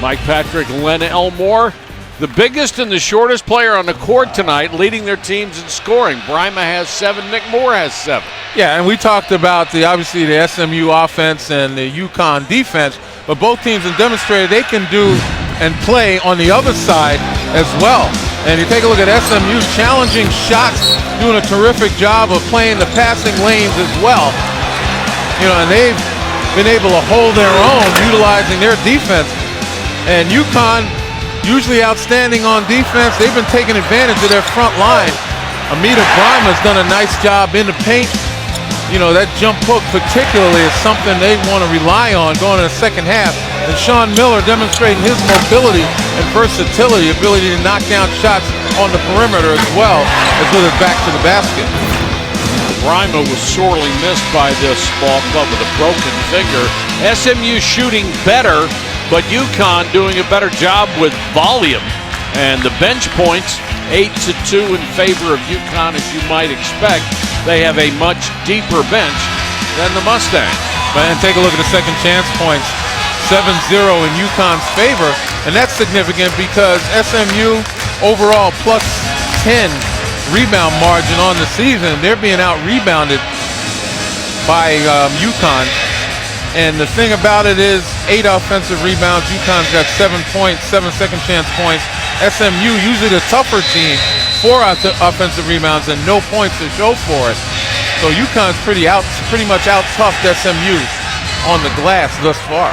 Mike Patrick, Len Elmore, the biggest and the shortest player on the court tonight, leading their teams in scoring. Brima has 7, Nick Moore has 7. Yeah, and we talked about obviously the SMU offense and the UConn defense, but both teams have demonstrated they can do and play on the other side as well. And you take a look at SMU, challenging shots, doing a terrific job of playing the passing lanes as well. You know, and they've been able to hold their own, utilizing their defense. And UConn, usually outstanding on defense, they've been taking advantage of their front line. Amita Brahma's done a nice job in the paint. You know, that jump hook particularly is something they want to rely on going in the second half. And Sean Miller demonstrating his mobility and versatility, ability to knock down shots on the perimeter as well as with his back to the basket. Brima was sorely missed by this ball club with a broken finger. SMU shooting better, but UConn doing a better job with volume. And the bench points, 8-2 in favor of UConn, as you might expect. They have a much deeper bench than the Mustangs. And take a look at the second chance points, 7-0 in UConn's favor. And that's significant because SMU overall plus 10 rebound margin on the season. They're being out-rebounded by UConn. And the thing about it is 8 offensive rebounds. UConn's got 7 points, 7 second chance points. SMU, usually the tougher team, 4 offensive rebounds and no points to show for it. So UConn's pretty much out-toughed SMU on the glass thus far.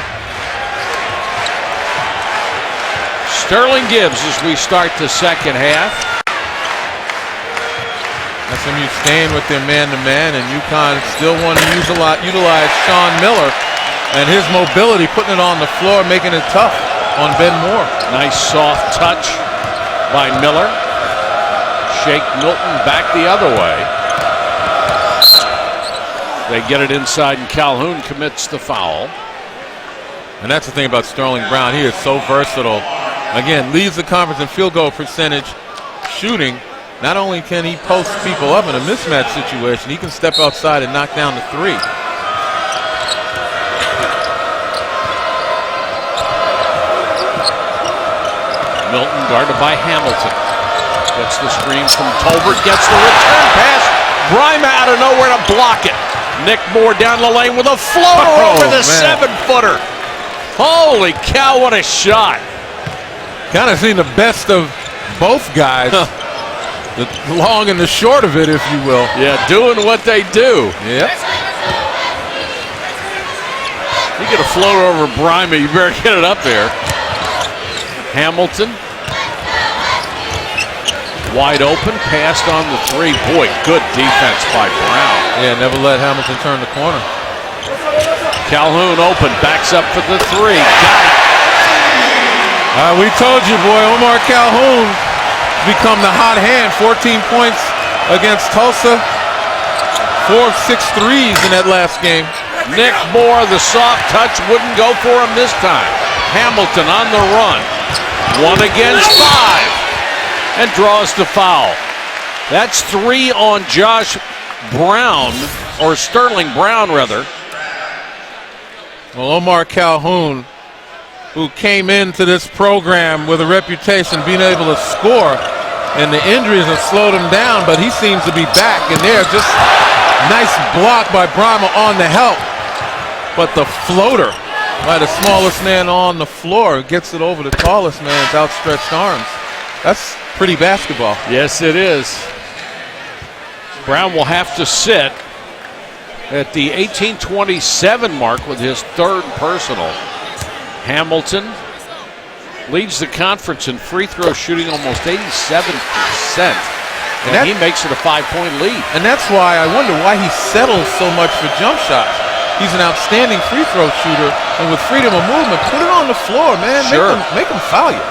Sterling Gibbs as we start the second half. SMU staying with their man-to-man, and UConn still want to utilize Sean Miller and his mobility, putting it on the floor, making it tough on Ben Moore. Nice soft touch by Miller. Shake Milton back the other way. They get it inside, and Calhoun commits the foul. And that's the thing about Sterling Brown. He is so versatile. Again, leads the conference in field goal percentage shooting. Not only can he post people up in a mismatch situation, he can step outside and knock down the 3. Milton guarded by Hamilton. Gets the screen from Tolbert, gets the return pass. Brima out of nowhere to block it. Nick Moore down the lane with a floater over the 7-footer. Holy cow, what a shot. Kind of seen the best of both guys. The long and the short of it, if you will. Yeah, doing what they do. Yep. You get a floater over Brima, you better get it up there. Hamilton. Wide open, passed on the 3. Boy, good defense by Brown. Yeah, never let Hamilton turn the corner. Calhoun open, backs up for the 3. Got it. We told you, boy, Omar Calhoun become the hot hand. 14 points against Tulsa. 4 of 6 threes in that last game. Nick Moore, the soft touch, wouldn't go for him this time. Hamilton on the run. 1 against 5. And draws the foul. That's 3 on Josh Brown, or Sterling Brown, rather. Well, Omar Calhoun, who came into this program with a reputation of being able to score, and the injuries have slowed him down, but he seems to be back, and there, just nice block by Brima on the help. But the floater by the smallest man on the floor gets it over the tallest man's outstretched arms. That's pretty basketball. Yes, it is. Brown will have to sit at the 18:27 mark with his 3rd personal. Hamilton leads the conference in free throw shooting, almost 87%. And he makes it a 5-point lead. And that's why I wonder why he settles so much for jump shots. He's an outstanding free throw shooter, and with freedom of movement, put it on the floor, man. Sure. Make him foul you.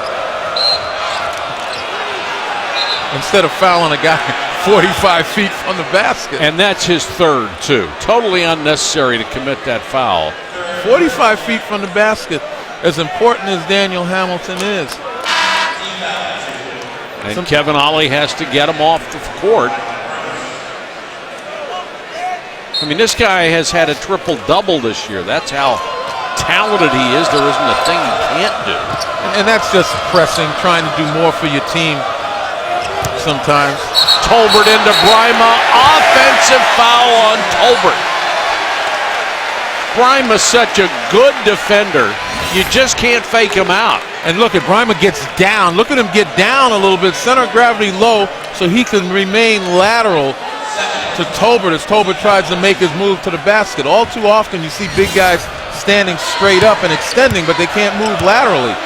Instead of fouling a guy 45 feet from the basket. And that's his 3rd, too. Totally unnecessary to commit that foul. 45 feet from the basket. as important as Daniel Hamilton is. And Kevin Ollie has to get him off the court. I mean, this guy has had a triple-double this year. That's how talented he is. There isn't a thing he can't do. And that's just pressing, trying to do more for your team sometimes. Tolbert into Brima. Offensive foul on Tolbert. Brima's such a good defender. You just can't fake him out. And look at Brima gets down. Look at him get down a little bit. Center of gravity low so he can remain lateral to Tolbert as Tolbert tries to make his move to the basket. All too often you see big guys standing straight up and extending, but they can't move laterally.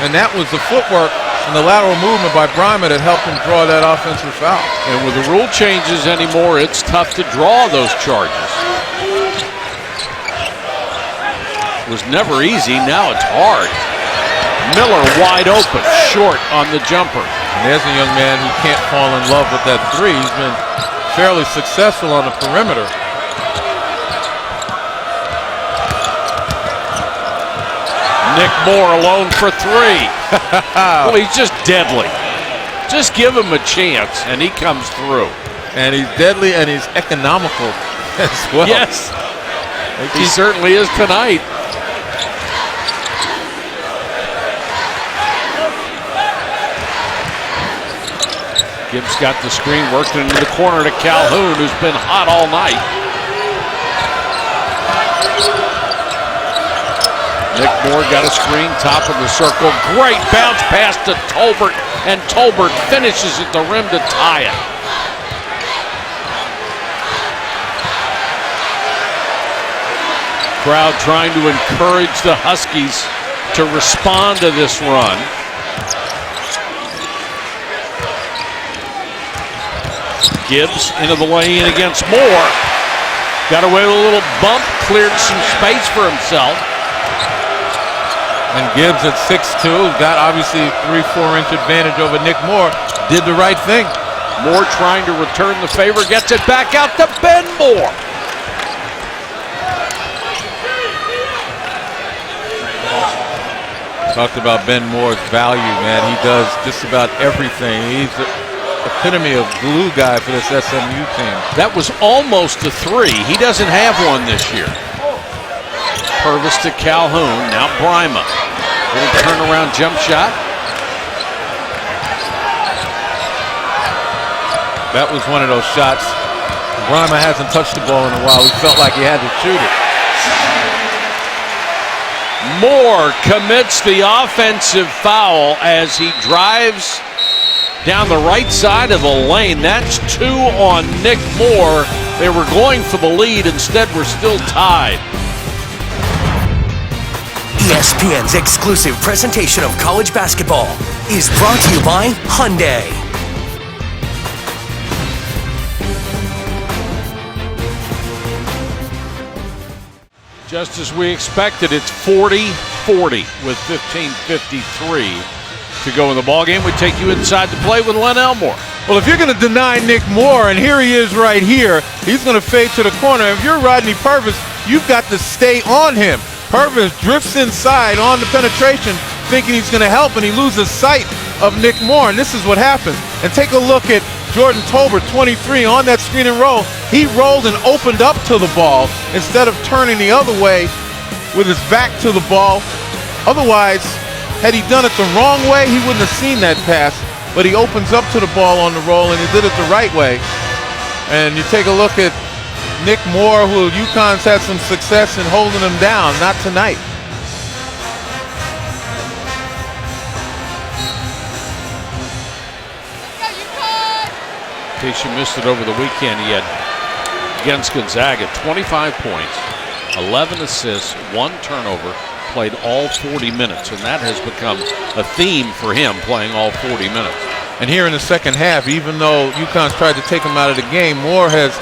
And that was the footwork and the lateral movement by Brima that helped him draw that offensive foul. And with the rule changes anymore, it's tough to draw those charges. It was never easy, now it's hard. Miller wide open, short on the jumper. And there's a young man who can't fall in love with that three. He's been fairly successful on the perimeter. Nick Moore alone for three. Well, he's just deadly. Just give him a chance, and he comes through. And he's deadly, and he's economical as well. Yes, he certainly is tonight. Gibbs got the screen, worked into the corner to Calhoun, who's been hot all night. Nick Moore got a screen, top of the circle. Great bounce pass to Tolbert, and Tolbert finishes at the rim to tie it. Crowd trying to encourage the Huskies to respond to this run. Gibbs into the lane against Moore. Got away with a little bump, cleared some space for himself. And Gibbs at 6'2", got obviously 3-4 inch advantage over Nick Moore. Did the right thing. Moore trying to return the favor, gets it back out to Ben Moore. Talked about Ben Moore's value, man. He does just about everything. He's the epitome of glue guy for this SMU team. That was almost a three. He doesn't have one this year. Purvis to Calhoun, now Brima. Little turnaround jump shot. That was one of those shots. Brima hasn't touched the ball in a while. He felt like he had to shoot it. Moore commits the offensive foul as he drives down the right side of the lane. That's two on Nick Moore. They were going for the lead. Instead, we're still tied. ESPN's exclusive presentation of college basketball is brought to you by Hyundai. Just as we expected, it's 40-40 with 15:53 to go in the ballgame. We take you inside the play with Len Elmore. Well, if you're going to deny Nick Moore, and here he is right here, he's going to fade to the corner. If you're Rodney Purvis, you've got to stay on him. Purvis drifts inside on the penetration, thinking he's going to help, and he loses sight of Nick Moore, and this is what happens. And take a look at Jordan Tolbert, 23, on that screen and roll. He rolled and opened up to the ball instead of turning the other way with his back to the ball. Otherwise, had he done it the wrong way, he wouldn't have seen that pass. But he opens up to the ball on the roll, and he did it the right way. And you take a look at Nick Moore, who UConn's had some success in holding him down. Not tonight. In case you missed it over the weekend, he had against Gonzaga 25 points, 11 assists, 1 turnover, played all 40 minutes, and that has become a theme for him, playing all 40 minutes. And here in the second half, even though UConn's tried to take him out of the game, Moore has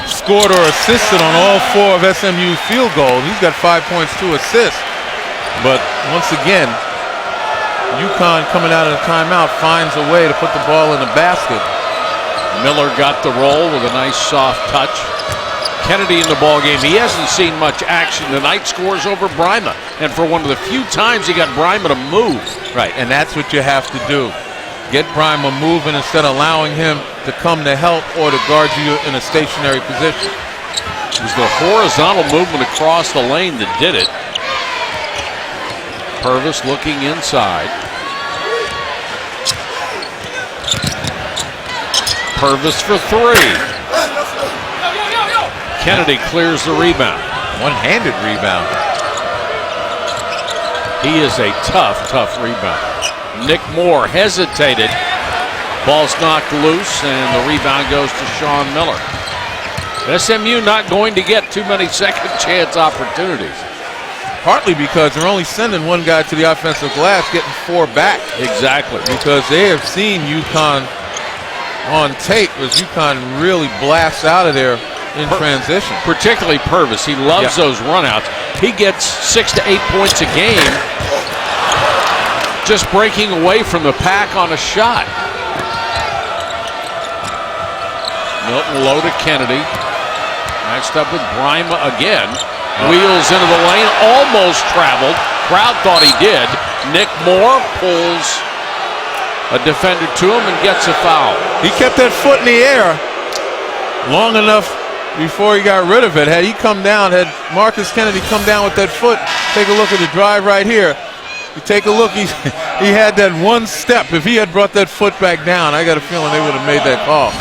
scored or assisted on all 4 of SMU's field goals. He's got 5 points, 2 assists. But once again, UConn coming out of the timeout finds a way to put the ball in the basket. Miller got the roll with a nice soft touch. Kennedy in the ball game. He hasn't seen much action tonight. Scores over Bryma, and for one of the few times he got Bryma to move. Right, and that's what you have to do. Get Bryma moving instead of allowing him to come to help or to guard you in a stationary position. It was the horizontal movement across the lane that did it. Purvis looking inside. Purvis for three. Kennedy clears the rebound. One-handed rebound. He is a tough rebounder. Nick Moore hesitated. Ball's knocked loose, and the rebound goes to Sean Miller. SMU not going to get too many second chance opportunities. Partly because they're only sending one guy to the offensive glass, getting four back. Exactly. Because they have seen UConn on tape as UConn really blasts out of there in transition. Particularly Purvis. He loves those runouts. He gets 6 to 8 points a game just breaking away from the pack on a shot. Milton low to Kennedy. Matched up with Bryma again. Wheels into the lane. Almost traveled. Crowd thought he did. Nick Moore pulls a defender to him and gets a foul. He kept that foot in the air long enough before he got rid of it. Had he come down, had Marcus Kennedy come down with that foot, take a look at the drive right here. You take a look, he had that one step. If he had brought that foot back down, I got a feeling they would have made that call.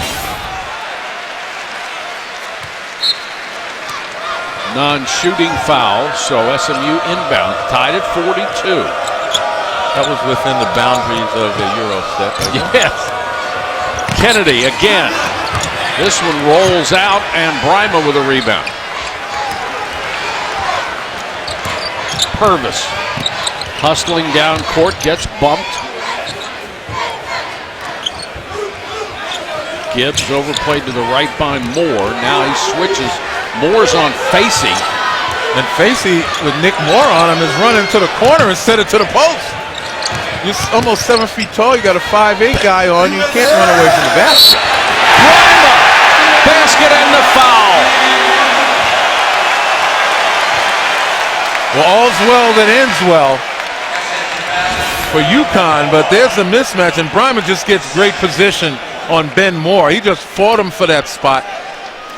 Non-shooting foul, so SMU inbound, tied at 42. That was within the boundaries of the Euro step. Yes. Kennedy again. This one rolls out, and Bryma with a rebound. Purvis hustling down court, gets bumped. Gibbs overplayed to the right by Moore. Now he switches. Moore's on Facey. And Facey, with Nick Moore on him, is running to the corner instead of to the post. You're almost 7 feet tall. You got a 5'8" guy on you. You can't run away from the basket. Bryma! Basket and the foul. Well, all's well that ends well for UConn, but there's a mismatch, and Bryma just gets great position on Ben Moore. He just fought him for that spot.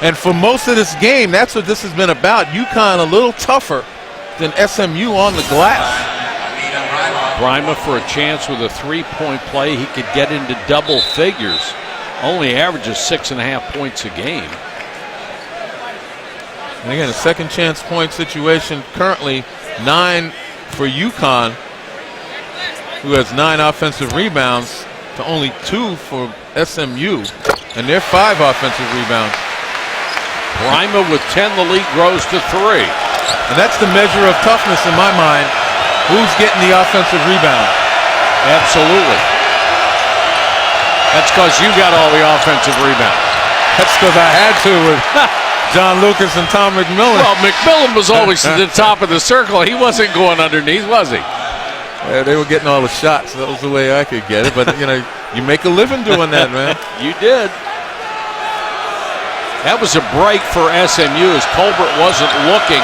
And for most of this game, that's what this has been about. UConn a little tougher than SMU on the glass. Bryma for a chance with a three-point play. He could get into double figures. Only averages 6.5 points a game. And again, a second chance point situation. Currently 9 for UConn, who has 9 offensive rebounds, to only 2 for SMU. And they're 5 offensive rebounds. Bryma with 10, the lead grows to 3. And that's the measure of toughness in my mind. Who's getting the offensive rebound? Absolutely. That's because you got all the offensive rebounds. That's because I had to with John Lucas and Tom McMillan. Well, McMillan was always at the top of the circle. He wasn't going underneath, was he? They were getting all the shots. That was the way I could get it. But, you know, you make a living doing that, man. You did. That was a break for SMU as Colbert wasn't looking,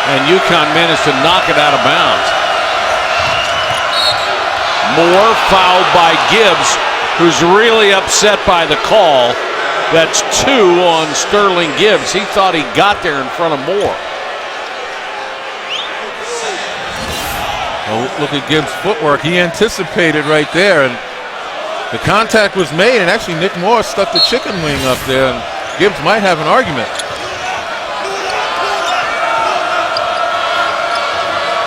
and UConn managed to knock it out of bounds. Moore fouled by Gibbs, who's really upset by the call. That's 2 on Sterling Gibbs. He thought he got there in front of Moore. Well, look at Gibbs' footwork. He anticipated right there, and the contact was made, and actually Nick Moore stuck the chicken wing up there, and Gibbs might have an argument.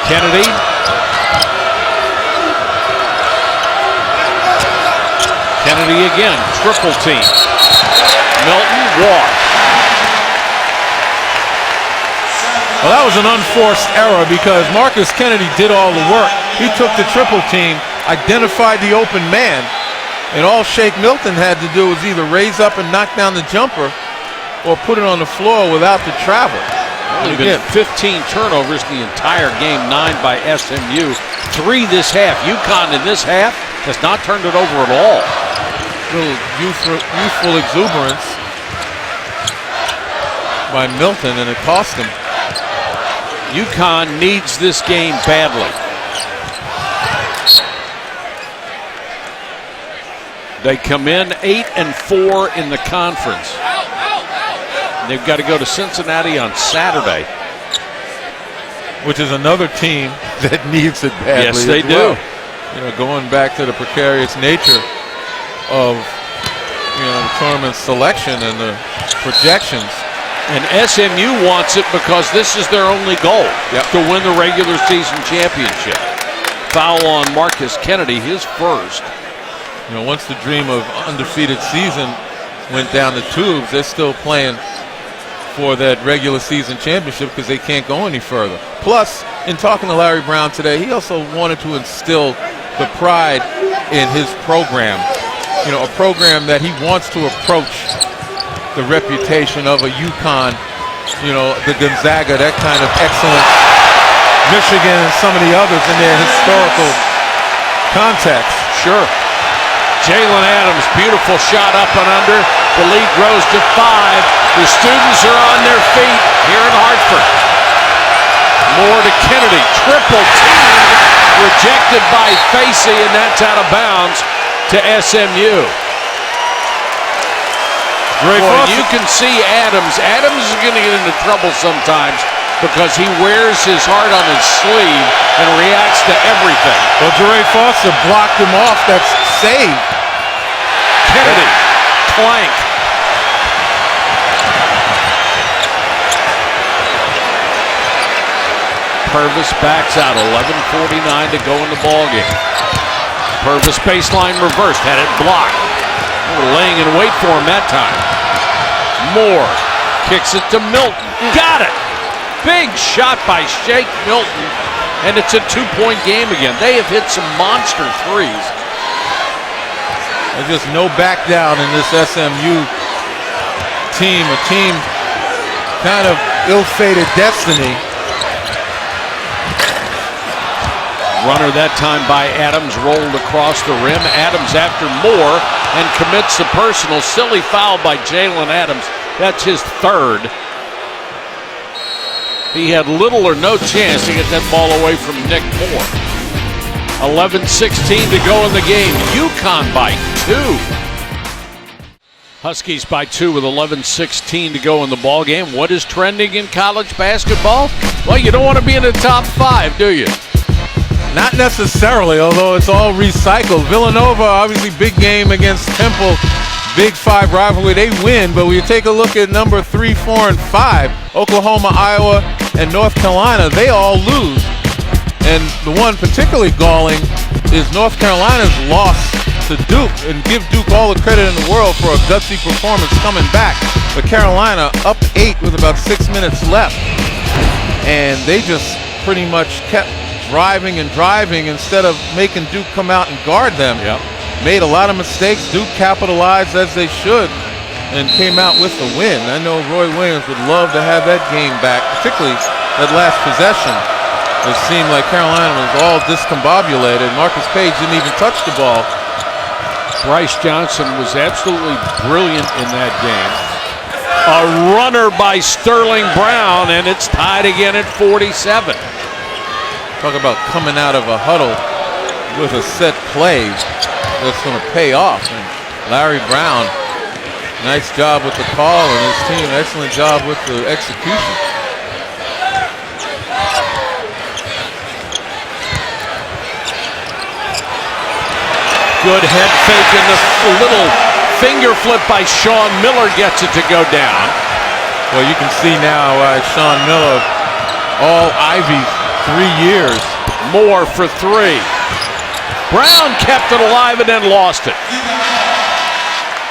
Kennedy. Kennedy again, triple team. Milton, walk. Well, that was an unforced error because Marcus Kennedy did all the work. He took the triple team, identified the open man, and all Shake Milton had to do was either raise up and knock down the jumper or put it on the floor without the travel. Only been 15 turnovers the entire game, 9 by SMU, 3 this half. UConn in this half has not turned it over at all. Little youthful exuberance. by Milton, and it cost him. UConn needs this game badly. They come in 8-4 in the conference. They've got to go to Cincinnati on Saturday, which is another team that needs it badly. Yes, they do. do. Going back to the precarious nature of the tournament selection and the projections. And SMU wants it because this is their only goal, to win the regular season championship. Foul on Marcus Kennedy, his first. Once the dream of undefeated season went down the tubes, they're still playing for that regular season championship because they can't go any further. Plus, in talking to Larry Brown today, he also wanted to instill the pride in his program. A program that he wants to approach the reputation of a UConn, the Gonzaga, that kind of excellent, Michigan and some of the others in their historical context. Sure. Jalen Adams, beautiful shot up and under. The lead grows to 5. The students are on their feet here in Hartford. More to Kennedy, triple team, rejected by Facey, and that's out of bounds to SMU. You can see Adams. Adams is going to get into trouble sometimes because he wears his heart on his sleeve and reacts to everything. Well, Jeray Foster blocked him off. That's saved. Kennedy, clank. Purvis backs out, 11:49 to go in the ballgame. Purvis baseline reversed, had it blocked. Laying in wait for him that time. Moore kicks it to Milton. Got it! Big shot by Shake Milton, and it's a 2-point game again. They have hit some monster threes. There's just no back down in this SMU team, a team kind of ill-fated destiny. Runner that time by Adams, rolled across the rim. Adams after Moore and commits the personal. Silly foul by Jalen Adams. That's his third. He had little or no chance to get that ball away from Nick Moore. 11:16 to go in the game. UConn by 2. Huskies by 2 with 11:16 to go in the ball game. What is trending in college basketball? Well, you don't want to be in the top 5, do you? Not necessarily, although it's all recycled. Villanova, obviously big game against Temple. Big 5 rivalry, they win, but when you take a look at number 3, 4, and 5, Oklahoma, Iowa, and North Carolina, they all lose. And the one particularly galling is North Carolina's loss to Duke, and give Duke all the credit in the world for a gutsy performance coming back. But Carolina up 8 with about 6 minutes left, and they just pretty much kept driving and driving instead of making Duke come out and guard them. Yep. Made a lot of mistakes. Duke capitalized as they should and came out with the win. I know Roy Williams would love to have that game back, particularly that last possession. It seemed like Carolina was all discombobulated. Marcus Page didn't even touch the ball. Bryce Johnson was absolutely brilliant in that game. A runner by Sterling Brown, and it's tied again at 47. Talk about coming out of a huddle with a set play that's going to pay off. And Larry Brown, nice job with the call, and his team, excellent job with the execution. Good head fake, and the little finger flip by Sean Miller gets it to go down. Well, you can see now why Sean Miller, all Ivy 3 years. Moore for 3. Brown kept it alive and then lost it.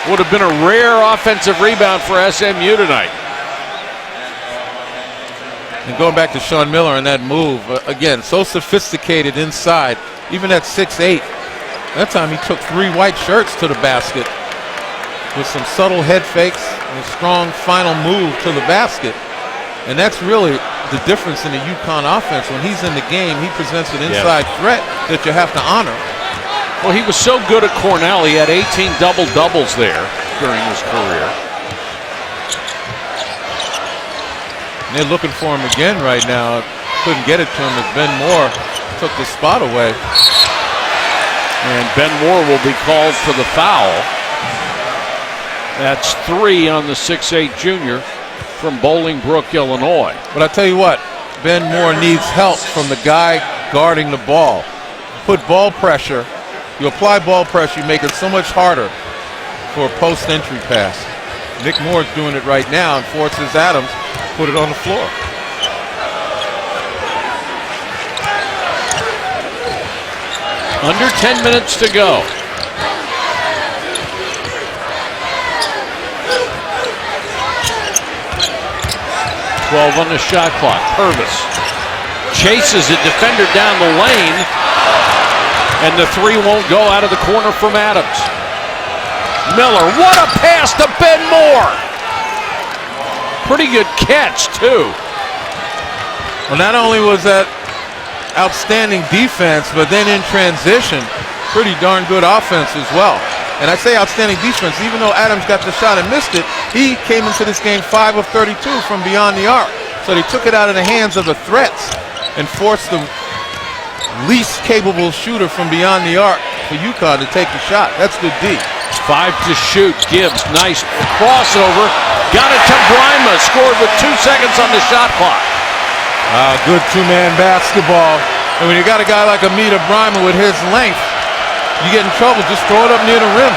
Would have been a rare offensive rebound for SMU tonight. And going back to Sean Miller and that move, again, so sophisticated inside, even at 6'8". That time he took 3 white shirts to the basket with some subtle head fakes and a strong final move to the basket. And that's really the difference in the UConn offense. When he's in the game, he presents an inside threat that you have to honor. Well, he was so good at Cornell. He had 18 double-doubles there during his career. And they're looking for him again right now. Couldn't get it to him as Ben Moore took the spot away. And Ben Moore will be called for the foul. That's 3 on the 6'8 junior from Bolingbrook, Illinois. But I tell you what, Ben Moore needs help from the guy guarding the ball. Put ball pressure. You apply ball pressure, you make it so much harder for a post-entry pass. Nick Moore's doing it right now and forces Adams to put it on the floor. Under 10 minutes to go. On the shot clock. Purvis chases a defender down the lane, and the 3 won't go out of the corner from Adams. Miller, what a pass to Ben Moore! Pretty good catch, too. Well, not only was that outstanding defense, but then in transition, pretty darn good offense as well. And I say outstanding defense, even though Adams got the shot and missed it, he came into this game 5 of 32 from beyond the arc. So they took it out of the hands of the threats and forced the least capable shooter from beyond the arc for UConn to take the shot. That's good D. 5 to shoot. Gibbs, nice crossover. Got it to Brima. Scored with 2 seconds on the shot clock. Good two-man basketball. And when you got a guy like Amita Brima with his length, you get in trouble, just throw it up near the rim.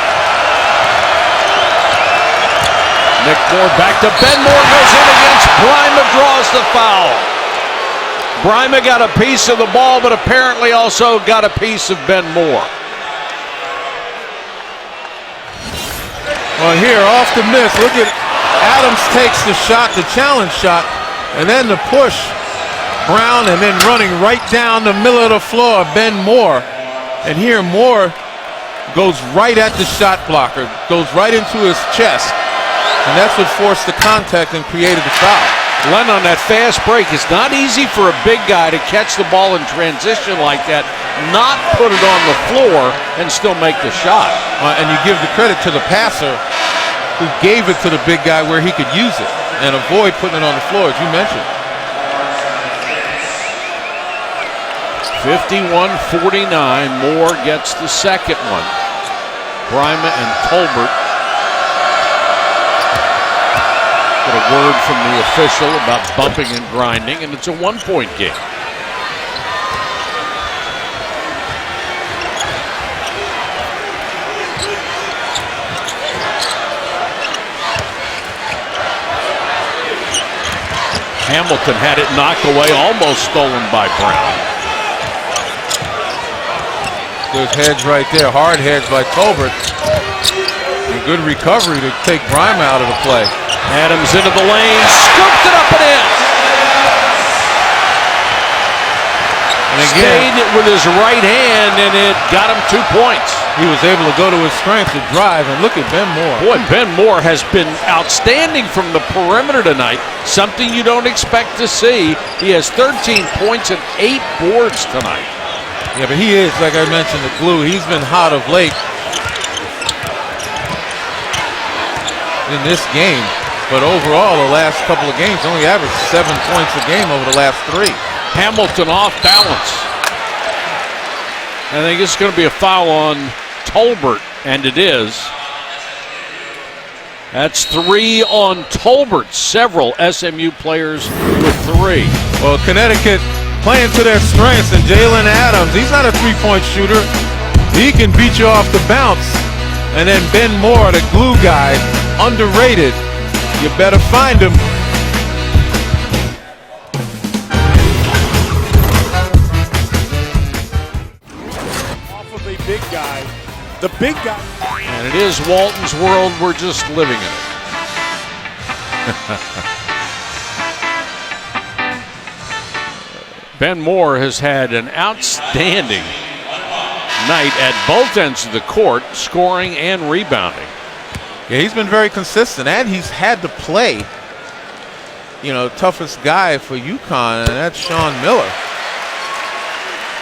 Nick Moore back to Ben Moore, goes in against Brima, draws the foul. Brima got a piece of the ball, but apparently also got a piece of Ben Moore. Well, here, off the miss, look at Adams takes the shot, the challenge shot, and then the push. Brown, and then running right down the middle of the floor, Ben Moore. And here Moore goes right at the shot blocker, goes right into his chest. And that's what forced the contact and created the foul. Len, on that fast break, it's not easy for a big guy to catch the ball in transition like that, not put it on the floor, and still make the shot. And you give the credit to the passer who gave it to the big guy where he could use it and avoid putting it on the floor, as you mentioned. 51-49, Moore gets the second one. Brima and Tolbert get a word from the official about bumping and grinding, and it's a 1-point game. Hamilton had it knocked away, almost stolen by Brown. There's heads right there, hard heads by Tolbert. And good recovery to take Brima out of the play. Adams into the lane, scooped it up and in. And again, stayed with his right hand, and it got him 2 points. He was able to go to his strength to drive, and look at Ben Moore. Boy, Ben Moore has been outstanding from the perimeter tonight, something you don't expect to see. He has 13 points and 8 boards tonight. Yeah, but he is, like I mentioned, the glue. He's been hot of late in this game. But overall, the last couple of games, only averaged 7 points a game over the last 3. Hamilton off balance. I think it's going to be a foul on Tolbert, and it is. That's 3 on Tolbert. Several SMU players with 3. Well, Connecticut playing to their strengths, and Jalen Adams, he's not a three-point shooter. He can beat you off the bounce. And then Ben Moore, the glue guy, underrated. You better find him. Off of a big guy. The big guy. And it is Walton's world. We're just living in it. Ben Moore has had an outstanding night at both ends of the court, scoring and rebounding. Yeah, he's been very consistent, and he's had to play, toughest guy for UConn, and that's Sean Miller,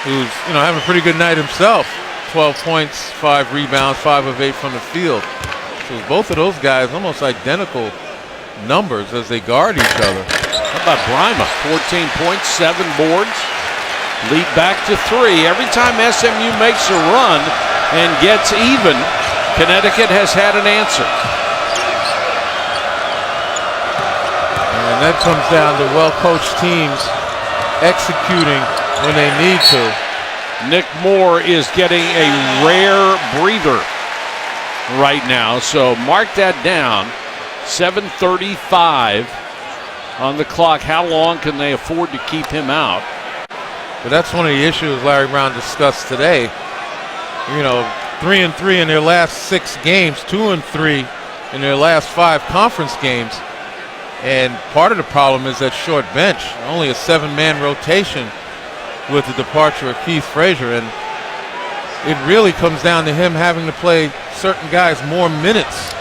who's, having a pretty good night himself. 12 points, 5 rebounds, 5 of 8 from the field. So both of those guys almost identical numbers as they guard each other. How about Brima? 14 points, 7 boards. Lead back to 3. Every time SMU makes a run and gets even, Connecticut has had an answer. And that comes down to well-coached teams executing when they need to. Nick Moore is getting a rare breather right now, so mark that down. 7:35 on the clock. How long can they afford to keep him out? But that's one of the issues Larry Brown discussed today. 3-3 in their last 6 games, 2-3 in their last 5 conference games. And part of the problem is that short bench, only a 7-man rotation with the departure of Keith Frazier. And it really comes down to him having to play certain guys more minutes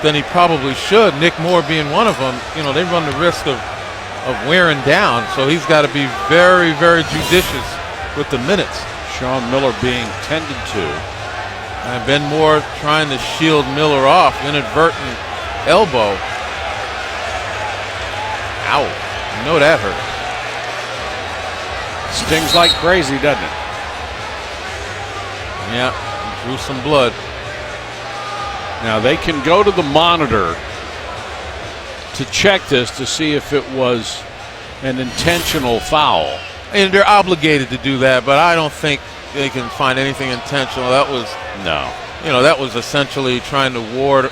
than he probably should. Nick Moore being one of them. They run the risk of wearing down, so he's got to be very, very judicious with the minutes. Sean Miller being tended to. And Ben Moore trying to shield Miller off. Inadvertent elbow. Ow. That hurt. Stings like crazy, doesn't it? Yeah, drew some blood. Now they can go to the monitor to check this to see if it was an intentional foul. And they're obligated to do that, but I don't think they can find anything intentional. That was that was essentially trying to ward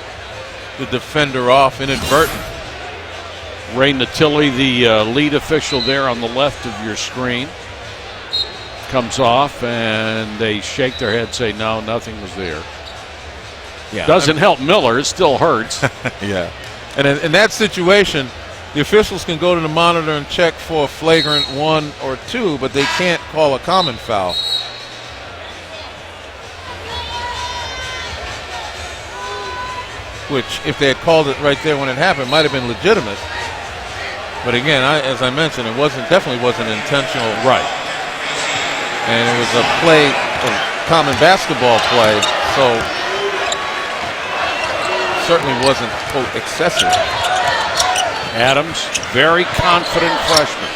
the defender off, inadvertent. Ray Natilli, the lead official there on the left of your screen, comes off and they shake their head, say no, nothing was there. Yeah, doesn't help Miller. It still hurts. Yeah. And in that situation, the officials can go to the monitor and check for a flagrant 1 or 2, but they can't call a common foul. Which, if they had called it right there when it happened, might have been legitimate. But again, as I mentioned, it definitely wasn't intentional. Right. And it was a play, a common basketball play, so certainly wasn't, quote, excessive. Adams, very confident freshman.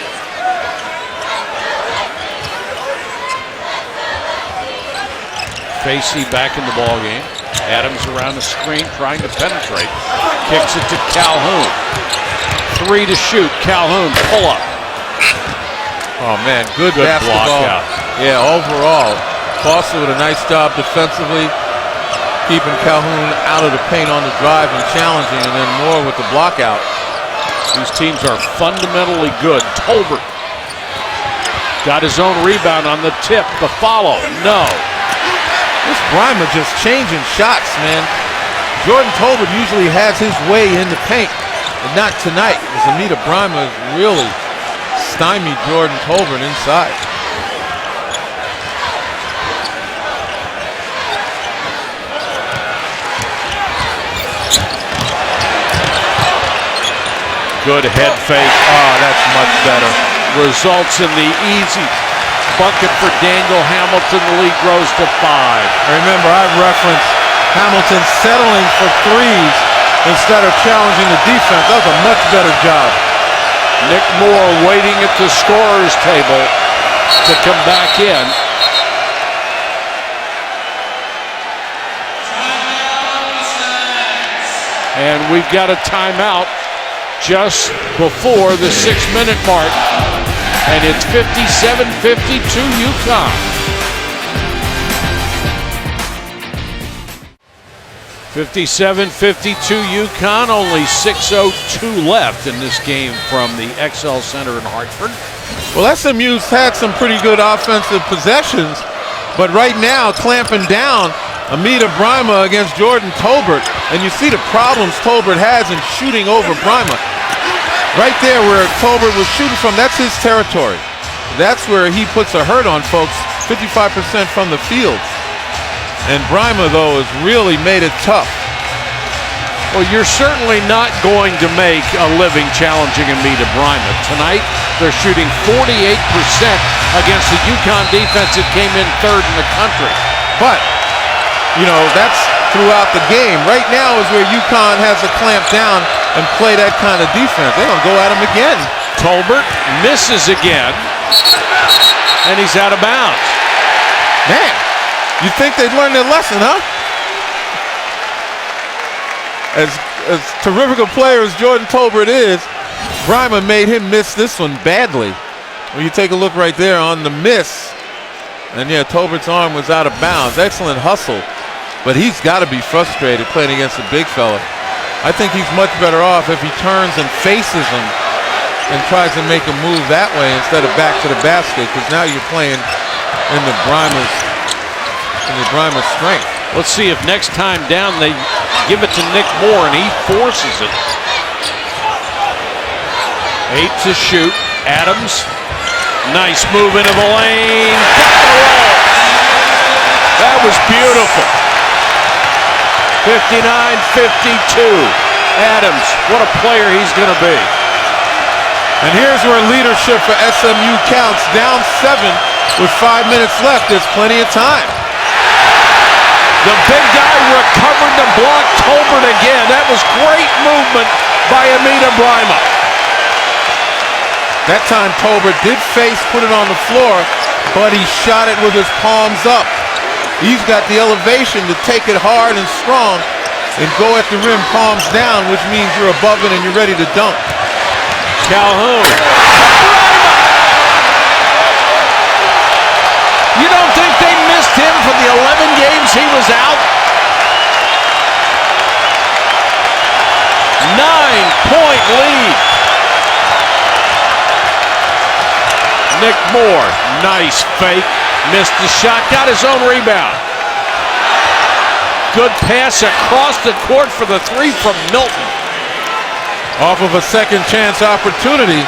Facey back in the ball game. Adams around the screen trying to penetrate. Kicks it to Calhoun. 3 to shoot. Calhoun, pull up. Oh man, good basketball. Block out. Yeah, overall. Foster with a nice job defensively, keeping Calhoun out of the paint on the drive and challenging, and then Moore with the block out. These teams are fundamentally good. Tolbert got his own rebound on the tip. The follow, no. This Brima just changing shots, man. Jordan Tolbert usually has his way in the paint, but not tonight. Amita Brima really stymied Jordan Tolbert inside. Good head fake. Oh, that's much better. Results in the easy bucket for Daniel Hamilton. The lead grows to 5. Remember, I referenced Hamilton settling for threes instead of challenging the defense. That was a much better job. Nick Moore waiting at the scorer's table to come back in. And we've got a timeout just before the 6-minute mark. And it's 57-52 UConn. 57-52 UConn, only 6:02 left in this game from the XL Center in Hartford. Well, SMU's had some pretty good offensive possessions, but right now clamping down Amita Brima against Jordan Tolbert, and you see the problems Tolbert has in shooting over Brima. Right there where Tolbert was shooting from, that's his territory. That's where he puts a hurt on folks, 55% from the field. And Brima, though, has really made it tough. Well, you're certainly not going to make a living challenging Amita Brima. Tonight, they're shooting 48% against the UConn defense that came in 3rd in the country. But, you know, that's throughout the game. Right now is where UConn has to clamp down and play that kind of defense. They're going to go at him again. Tolbert misses again, and he's out of bounds. Man, you think they'd learn their lesson, huh? As terrific a player as Jordan Tolbert is, Bryma made him miss this one badly. When you take a look right there on the miss, and yeah, Tolbert's arm was out of bounds. Excellent hustle, but he's got to be frustrated playing against a big fella. I think he's much better off if he turns and faces him and tries to make a move that way instead of back to the basket, because now you're playing in the Bryma's strength. Let's see if next time down they give it to Nick Moore and he forces it. 8 to shoot. Adams, nice move into the lane. Got the roll. That was beautiful. 59-52. Adams, what a player he's going to be. And here's where leadership for SMU counts. Down 7 with 5 minutes left. There's plenty of time. The big guy recovered the block. Tolbert again. That was great movement by Amita Bryma. That time Tolbert did face, put it on the floor, but he shot it with his palms up. He's got the elevation to take it hard and strong and go at the rim palms down, which means you're above it and you're ready to dunk. Calhoun. You don't think they missed him for the 11 games he was out? 9-point lead. Nick Moore, nice fake. Missed the shot, got his own rebound. Good pass across the court for the 3 from Milton. Off of a second chance opportunity.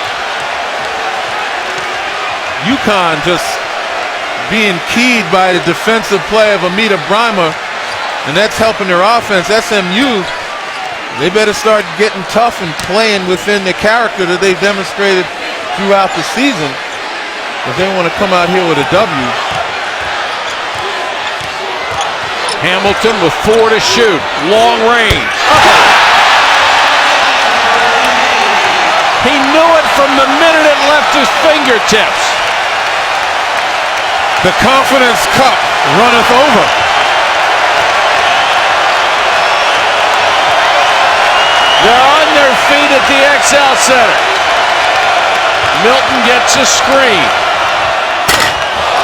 UConn just being keyed by the defensive play of Amita Bryma, and that's helping their offense. SMU, they better start getting tough and playing within the character that they've demonstrated throughout the season if they want to come out here with a W. Hamilton with 4 to shoot. Long range. He knew it from the minute it left his fingertips. The confidence cup runneth over. They're on their feet at the XL Center. Milton gets a screen.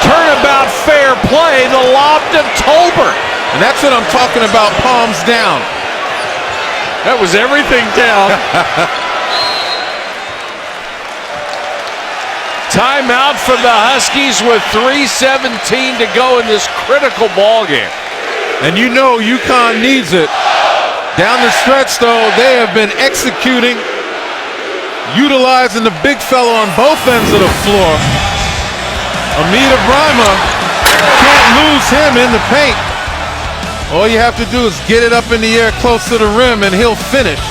Turnabout fair play. The lob to Tolbert. And that's what I'm talking about, palms down. That was everything down. Timeout for the Huskies with 3:17 to go in this critical ball game. And you know UConn needs it. Down the stretch, though, they have been executing, utilizing the big fella on both ends of the floor. Amita Bryma, can't lose him in the paint. All you have to do is get it up in the air close to the rim and he'll finish.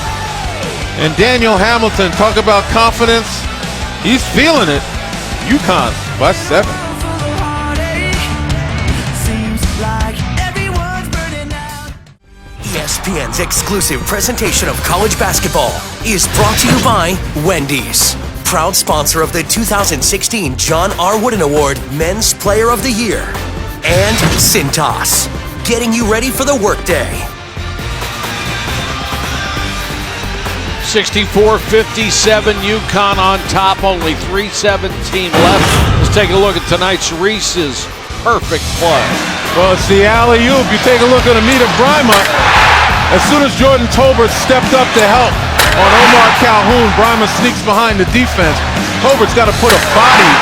And Daniel Hamilton, talk about confidence. He's feeling it. UConn by 7. ESPN's exclusive presentation of college basketball is brought to you by Wendy's, proud sponsor of the 2016 John R. Wooden Award Men's Player of the Year, and Cintas, getting you ready for the workday. 64-57, UConn on top, only 3:17 left. Let's take a look at tonight's Reese's perfect play. Well, it's the alley-oop. You take a look at Amita Bryma. As soon as Jordan Tolbert stepped up to help on Omar Calhoun, Bryma sneaks behind the defense. Tolbert's got to put a body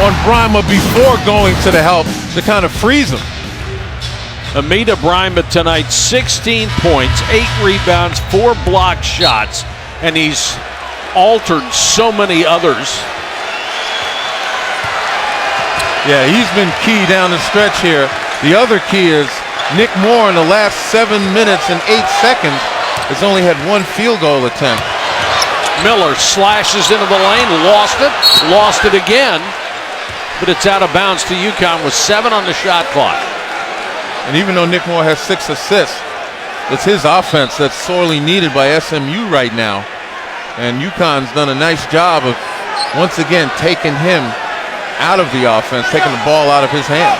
on Bryma before going to the help to kind of freeze him. Amita Bryma tonight, 16 points, 8 rebounds, 4 blocked shots, and he's altered so many others. Yeah, he's been key down the stretch here. The other key is Nick Moore in the last 7 minutes and 8 seconds has only had 1 field goal attempt. Miller slashes into the lane, lost it again, but it's out of bounds to UConn with 7 on the shot clock. And even though Nick Moore has 6 assists, it's his offense that's sorely needed by SMU right now. And UConn's done a nice job of, once again, taking him out of the offense, taking the ball out of his hands.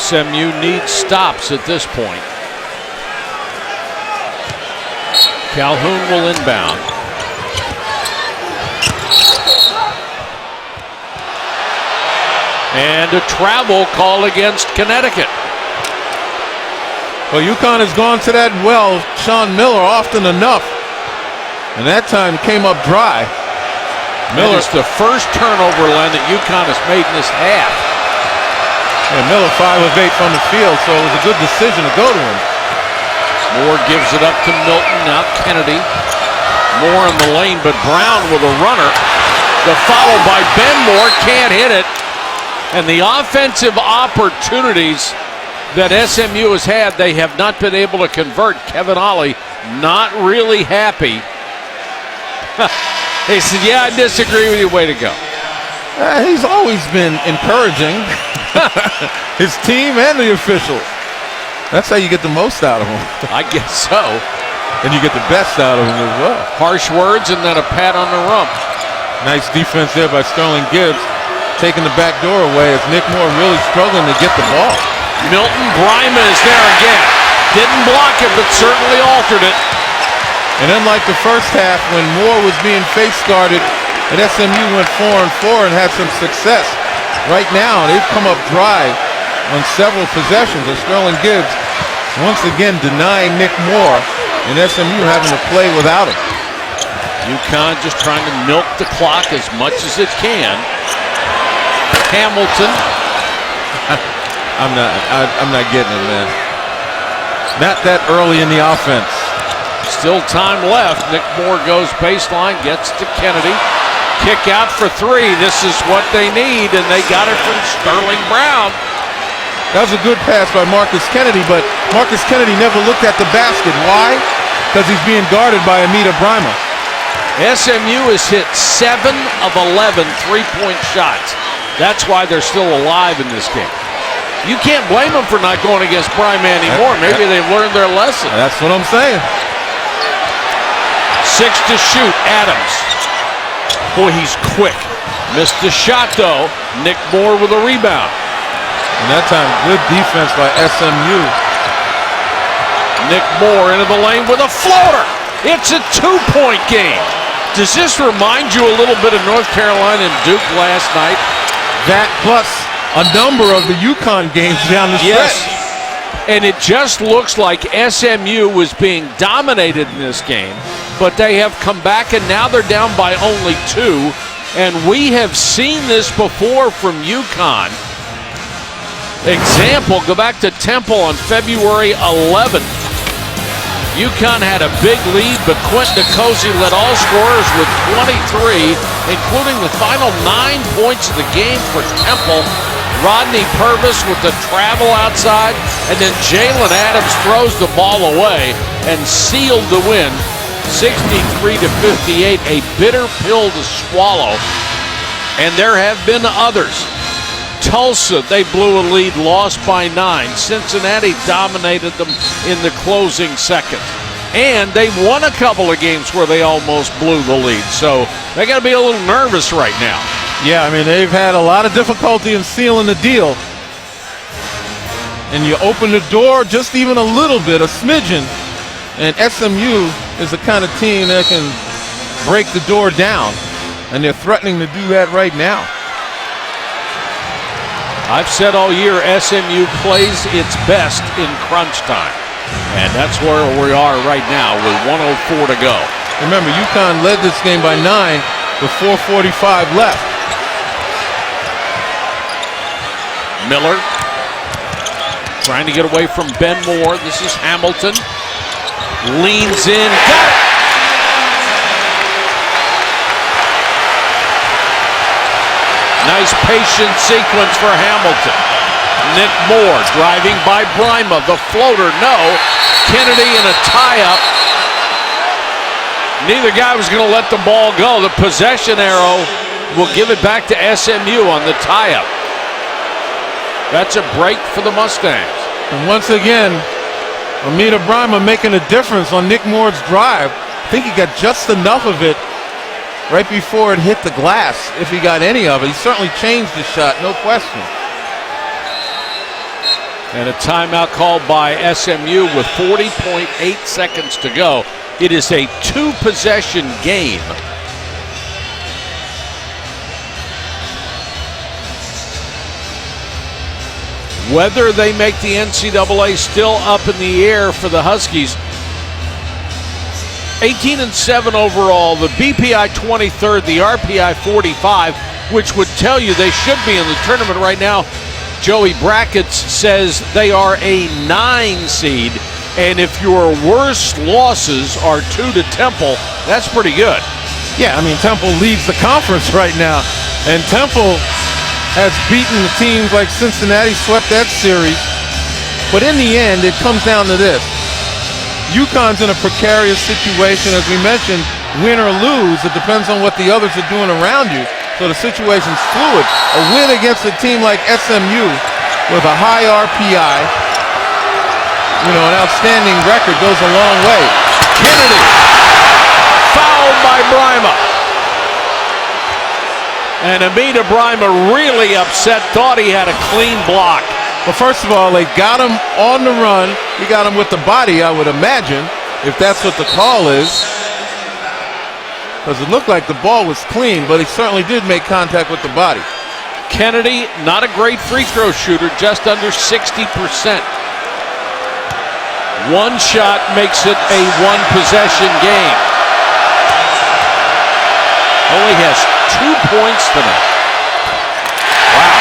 SMU needs stops at this point. Calhoun will inbound. And a travel call against Connecticut. Well, UConn has gone to that well, Sean Miller, often enough. And that time came up dry. Miller is the first turnover, Len, that UConn has made in this half. And Miller 5 of 8 from the field, so it was a good decision to go to him. Moore gives it up to Milton, now Kennedy. Moore in the lane, but Brown with a runner. The follow by Ben Moore, can't hit it. And the offensive opportunities that SMU has had, they have not been able to convert. Kevin Ollie not really happy. He said, yeah, I disagree with you, way to go. He's always been encouraging his team and the officials. That's how you get the most out of them. I guess so. And you get the best out of them as well. Harsh words and then a pat on the rump. Nice defense there by Sterling Gibbs, taking the back door away as Nick Moore really struggling to get the ball. Milton Bryma is there again. Didn't block it, but certainly altered it. And unlike the first half, when Moore was being face guarded, and SMU went 4-on-4 and had some success. Right now, they've come up dry on several possessions of Sterling Gibbs, once again denying Nick Moore, and SMU having to play without him. UConn just trying to milk the clock as much as it can. Hamilton. I'm not getting it, man. Not that early in the offense. Still time left. Nick Moore goes baseline, gets to Kennedy. Kick out for three. This is what they need, and they got it from Sterling Brown. That was a good pass by Marcus Kennedy, but Marcus Kennedy never looked at the basket. Why? Because he's being guarded by Amita Bryma. SMU has hit 7 of 11 three-point shots. That's why they're still alive in this game. You can't blame them for not going against Bryma anymore. Maybe they've learned their lesson. That's what I'm saying. 6 to shoot, Adams. Boy, he's quick. Missed the shot, though. Nick Moore with a rebound. And that time, good defense by SMU. Nick Moore into the lane with a floater. It's a 2-point game. Does this remind you a little bit of North Carolina and Duke last night? That plus a number of the UConn games down the stretch. Yes. And it just looks like SMU was being dominated in this game, but they have come back and now they're down by only 2. And we have seen this before from UConn. Example, go back to Temple on February 11th. UConn had a big lead, but Quentin DeCosi led all scorers with 23, including the final 9 points of the game for Temple. Rodney Purvis with the travel outside, and then Jalen Adams throws the ball away and sealed the win, 63-58, a bitter pill to swallow. And there have been others. Tulsa, they blew a lead, lost by 9. Cincinnati dominated them in the closing seconds. And they won a couple of games where they almost blew the lead. So they got to be a little nervous right now. Yeah, I mean, they've had a lot of difficulty in sealing the deal. And you open the door just even a little bit, a smidgen, and SMU is the kind of team that can break the door down. And they're threatening to do that right now. I've said all year SMU plays its best in crunch time. And that's where we are right now with 1:04 to go. Remember, UConn led this game by 9 with 4:45 left. Miller trying to get away from Ben Moore. This is Hamilton. Leans in. Got it! Nice patient sequence for Hamilton. Nick Moore driving by Bryma. The floater, no. Kennedy in a tie-up. Neither guy was going to let the ball go. The possession arrow will give it back to SMU on the tie-up. That's a break for the Mustangs. And once again, Amita Bryma making a difference on Nick Moore's drive. think he got just enough of it right before it hit the glass, if he got any of it. He certainly changed his shot, no question. And a timeout called by SMU with 40.8 seconds to go. It is a two-possession game. Whether they make the NCAA still up in the air for the Huskies. 18-7 overall, the BPI 23rd, the RPI 45, which would tell you they should be in the tournament right now. Joey Brackets says they are a 9 seed, and if your worst losses are 2 to Temple, that's pretty good. Yeah, I mean, Temple leads the conference right now, and Temple has beaten the teams like Cincinnati, swept that series. But in the end, it comes down to this. UConn's in a precarious situation, as we mentioned, win or lose. It depends on what the others are doing around you. So the situation's fluid. A win against a team like SMU with a high RPI, an outstanding record goes a long way. Kennedy, fouled by Brima. And Amita Brima really upset, thought he had a clean block. Well, first of all, they got him on the run. He got him with the body, I would imagine, if that's what the call is. Because it looked like the ball was clean, but he certainly did make contact with the body. Kennedy, not a great free throw shooter, just under 60%. One shot makes it a one-possession game. Only has 2 points tonight. Wow.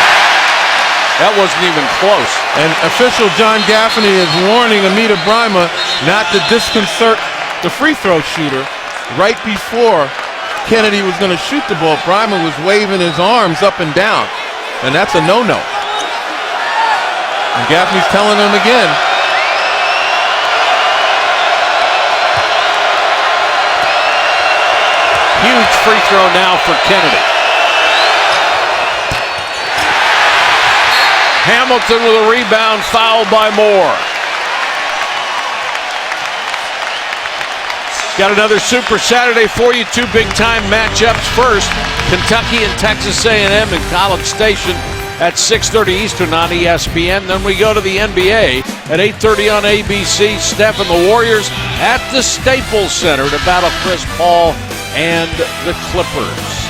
That wasn't even close. And official John Gaffney is warning Amita Brima not to disconcert the free throw shooter. Right before Kennedy was going to shoot the ball, Brima was waving his arms up and down. And that's a no-no. And Gaffney's telling him again. Huge free throw now for Kennedy. Hamilton with a rebound, fouled by Moore. Got another Super Saturday for you. 2 big-time matchups. First, Kentucky and Texas A&M in College Station at 6:30 Eastern on ESPN. Then we go to the NBA at 8:30 on ABC. Steph and the Warriors at the Staples Center to battle Chris Paul and the Clippers.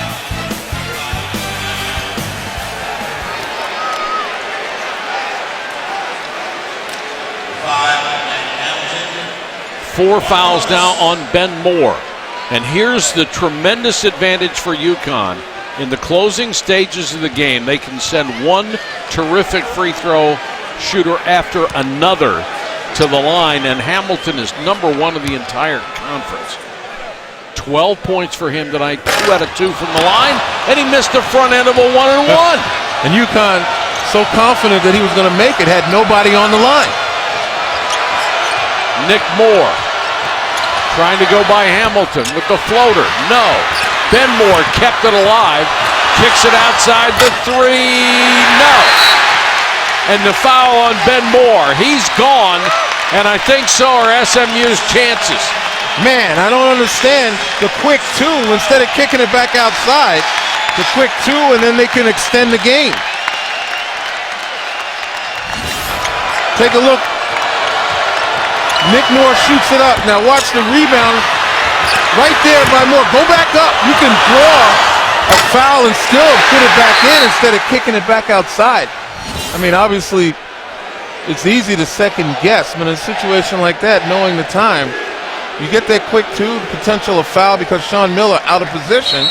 Four fouls now on Ben Moore. And here's the tremendous advantage for UConn. In the closing stages of the game, they can send one terrific free throw shooter after another to the line, and Hamilton is number 1 of the entire conference. 12 points for him tonight, 2 out of 2 from the line, and he missed the front end of a 1-and-1. And UConn, so confident that he was going to make it, had nobody on the line. Nick Moore trying to go by Hamilton with the floater. No. Ben Moore kept it alive. Kicks it outside the 3. No. And the foul on Ben Moore. He's gone. And I think so are SMU's chances. Man, I don't understand the quick 2 instead of kicking it back outside. The quick 2, and then they can extend the game. Take a look. Nick Moore shoots it up. Now watch the rebound right there by Moore. Go back up. You can draw a foul and still put it back in instead of kicking it back outside. I mean, obviously, it's easy to second guess, but in a situation like that, knowing the time, you get that quick 2, potential of foul because Sean Miller out of position.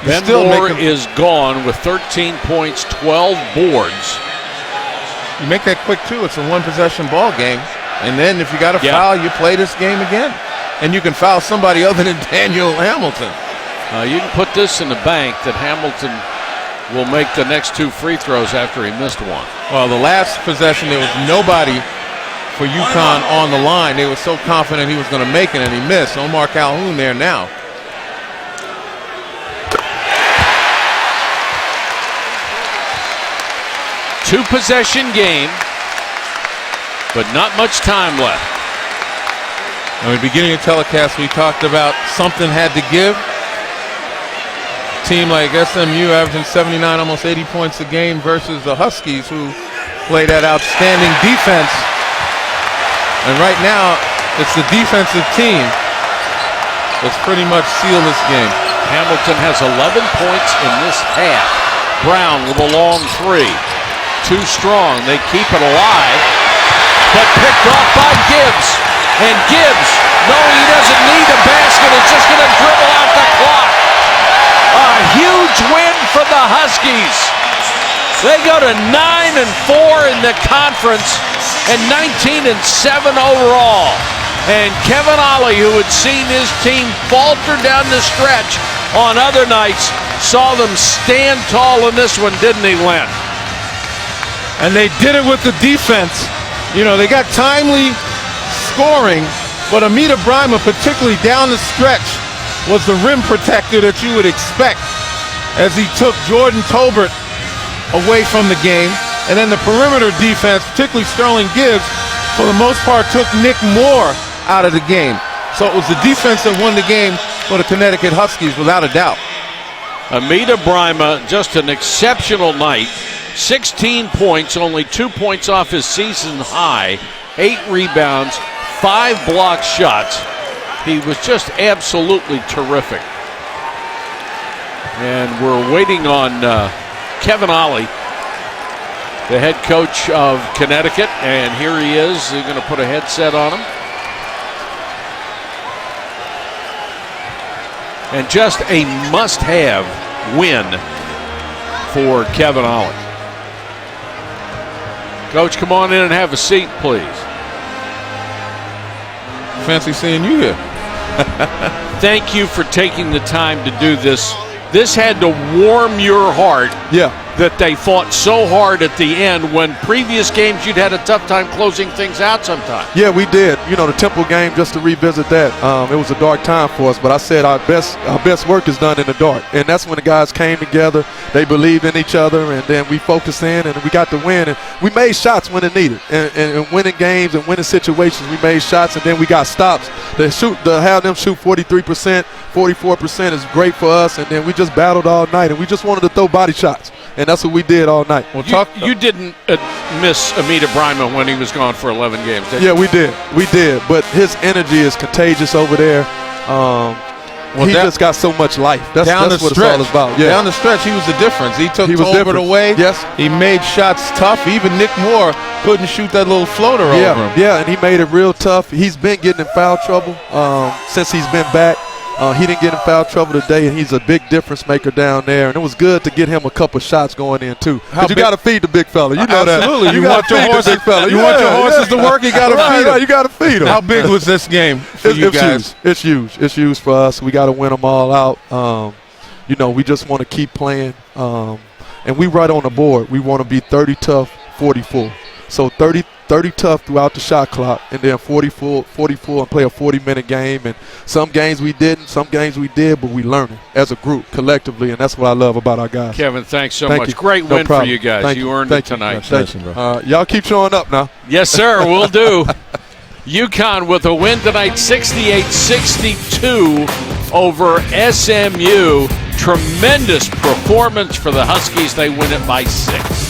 Ben Moore is gone with 13 points, 12 boards. You make that quick 2, it's a one-possession ball game. And then if you got a foul, you play this game again. And you can foul somebody other than Daniel Hamilton. You can put this in the bank that Hamilton will make the next 2 free throws after he missed one. Well, the last possession, there was nobody for UConn on the line. They were so confident he was going to make it, and he missed. Omar Calhoun there now. Two-possession game, but not much time left. At the beginning of the telecast, we talked about something had to give. Team like SMU averaging 79, almost 80 points a game versus the Huskies, who play that outstanding defense. And right now, it's the defensive team that's pretty much sealed this game. Hamilton has 11 points in this half. Brown with a long three. Too strong. They keep it alive, but picked off by Gibbs. And Gibbs, knowing he doesn't need a basket, is just going to dribble out the clock. A huge win for the Huskies. They go to 9-4 in the conference and 19-7 overall. And Kevin Ollie, who had seen his team falter down the stretch on other nights, saw them stand tall in this one, didn't he, Len? And they did it with the defense. You know, they got timely scoring, but Amita Brima, particularly down the stretch, was the rim protector that you would expect as he took Jordan Tolbert away from the game. And then the perimeter defense, particularly Sterling Gibbs, for the most part took Nick Moore out of the game. So it was the defense that won the game for the Connecticut Huskies, without a doubt. Amita Brima, just an exceptional night. 16 points, only 2 points off his season high, 8 rebounds, 5 block shots. He was just absolutely terrific. And we're waiting on Kevin Ollie, the head coach of Connecticut, and here he is. They're going to put a headset on him. And just a must-have win for Kevin Ollie. Coach, come on in and have a seat, please. Fancy seeing you here. Thank you for taking the time to do this. This had to warm your heart. Yeah. That they fought so hard at the end, when previous games you'd had a tough time closing things out sometimes. Yeah, we did. You know, the Temple game, just to revisit that, it was a dark time for us, but I said our best work is done in the dark. And that's when the guys came together, they believed in each other, and then we focused in and we got the win. And we made shots when it needed. And winning games and winning situations, we made shots, and then we got stops. To have them shoot 43%, 44% is great for us, and then we just battled all night, and we just wanted to throw body shots. And that's what we did all night. You didn't miss Amita Brima when he was gone for 11 games, did you? Yeah, we did. We did. But his energy is contagious over there. He just got so much life. That's what it's all about. Yeah. Down the stretch, he was the difference. He took Tolbert away. Yes. He made shots tough. Even Nick Moore couldn't shoot that little floater over him. Yeah, and he made it real tough. He's been getting in foul trouble since he's been back. He didn't get in foul trouble today, and he's a big difference maker down there. And it was good to get him a couple shots going in, too. Because you got to feed the big fella. You know that. Absolutely. You want your horses, want your horses to work, you got to feed them. Right, you got to feed them. How big was this game for you guys? It's huge. It's huge for us. We got to win them all out. You know, we just want to keep playing. And we right on the board. We want to be 30 tough, 44. So 30 tough throughout the shot clock, and then 44 and play a 40-minute game. And some games we didn't, some games we did, but we learning as a group collectively, and that's what I love about our guys. Kevin, thanks so much. Great win for you guys. You earned it tonight. Thank you. Y'all keep showing up now. Yes, sir, we'll do. UConn with a win tonight, 68-62 over SMU. Tremendous performance for the Huskies. They win it by 6.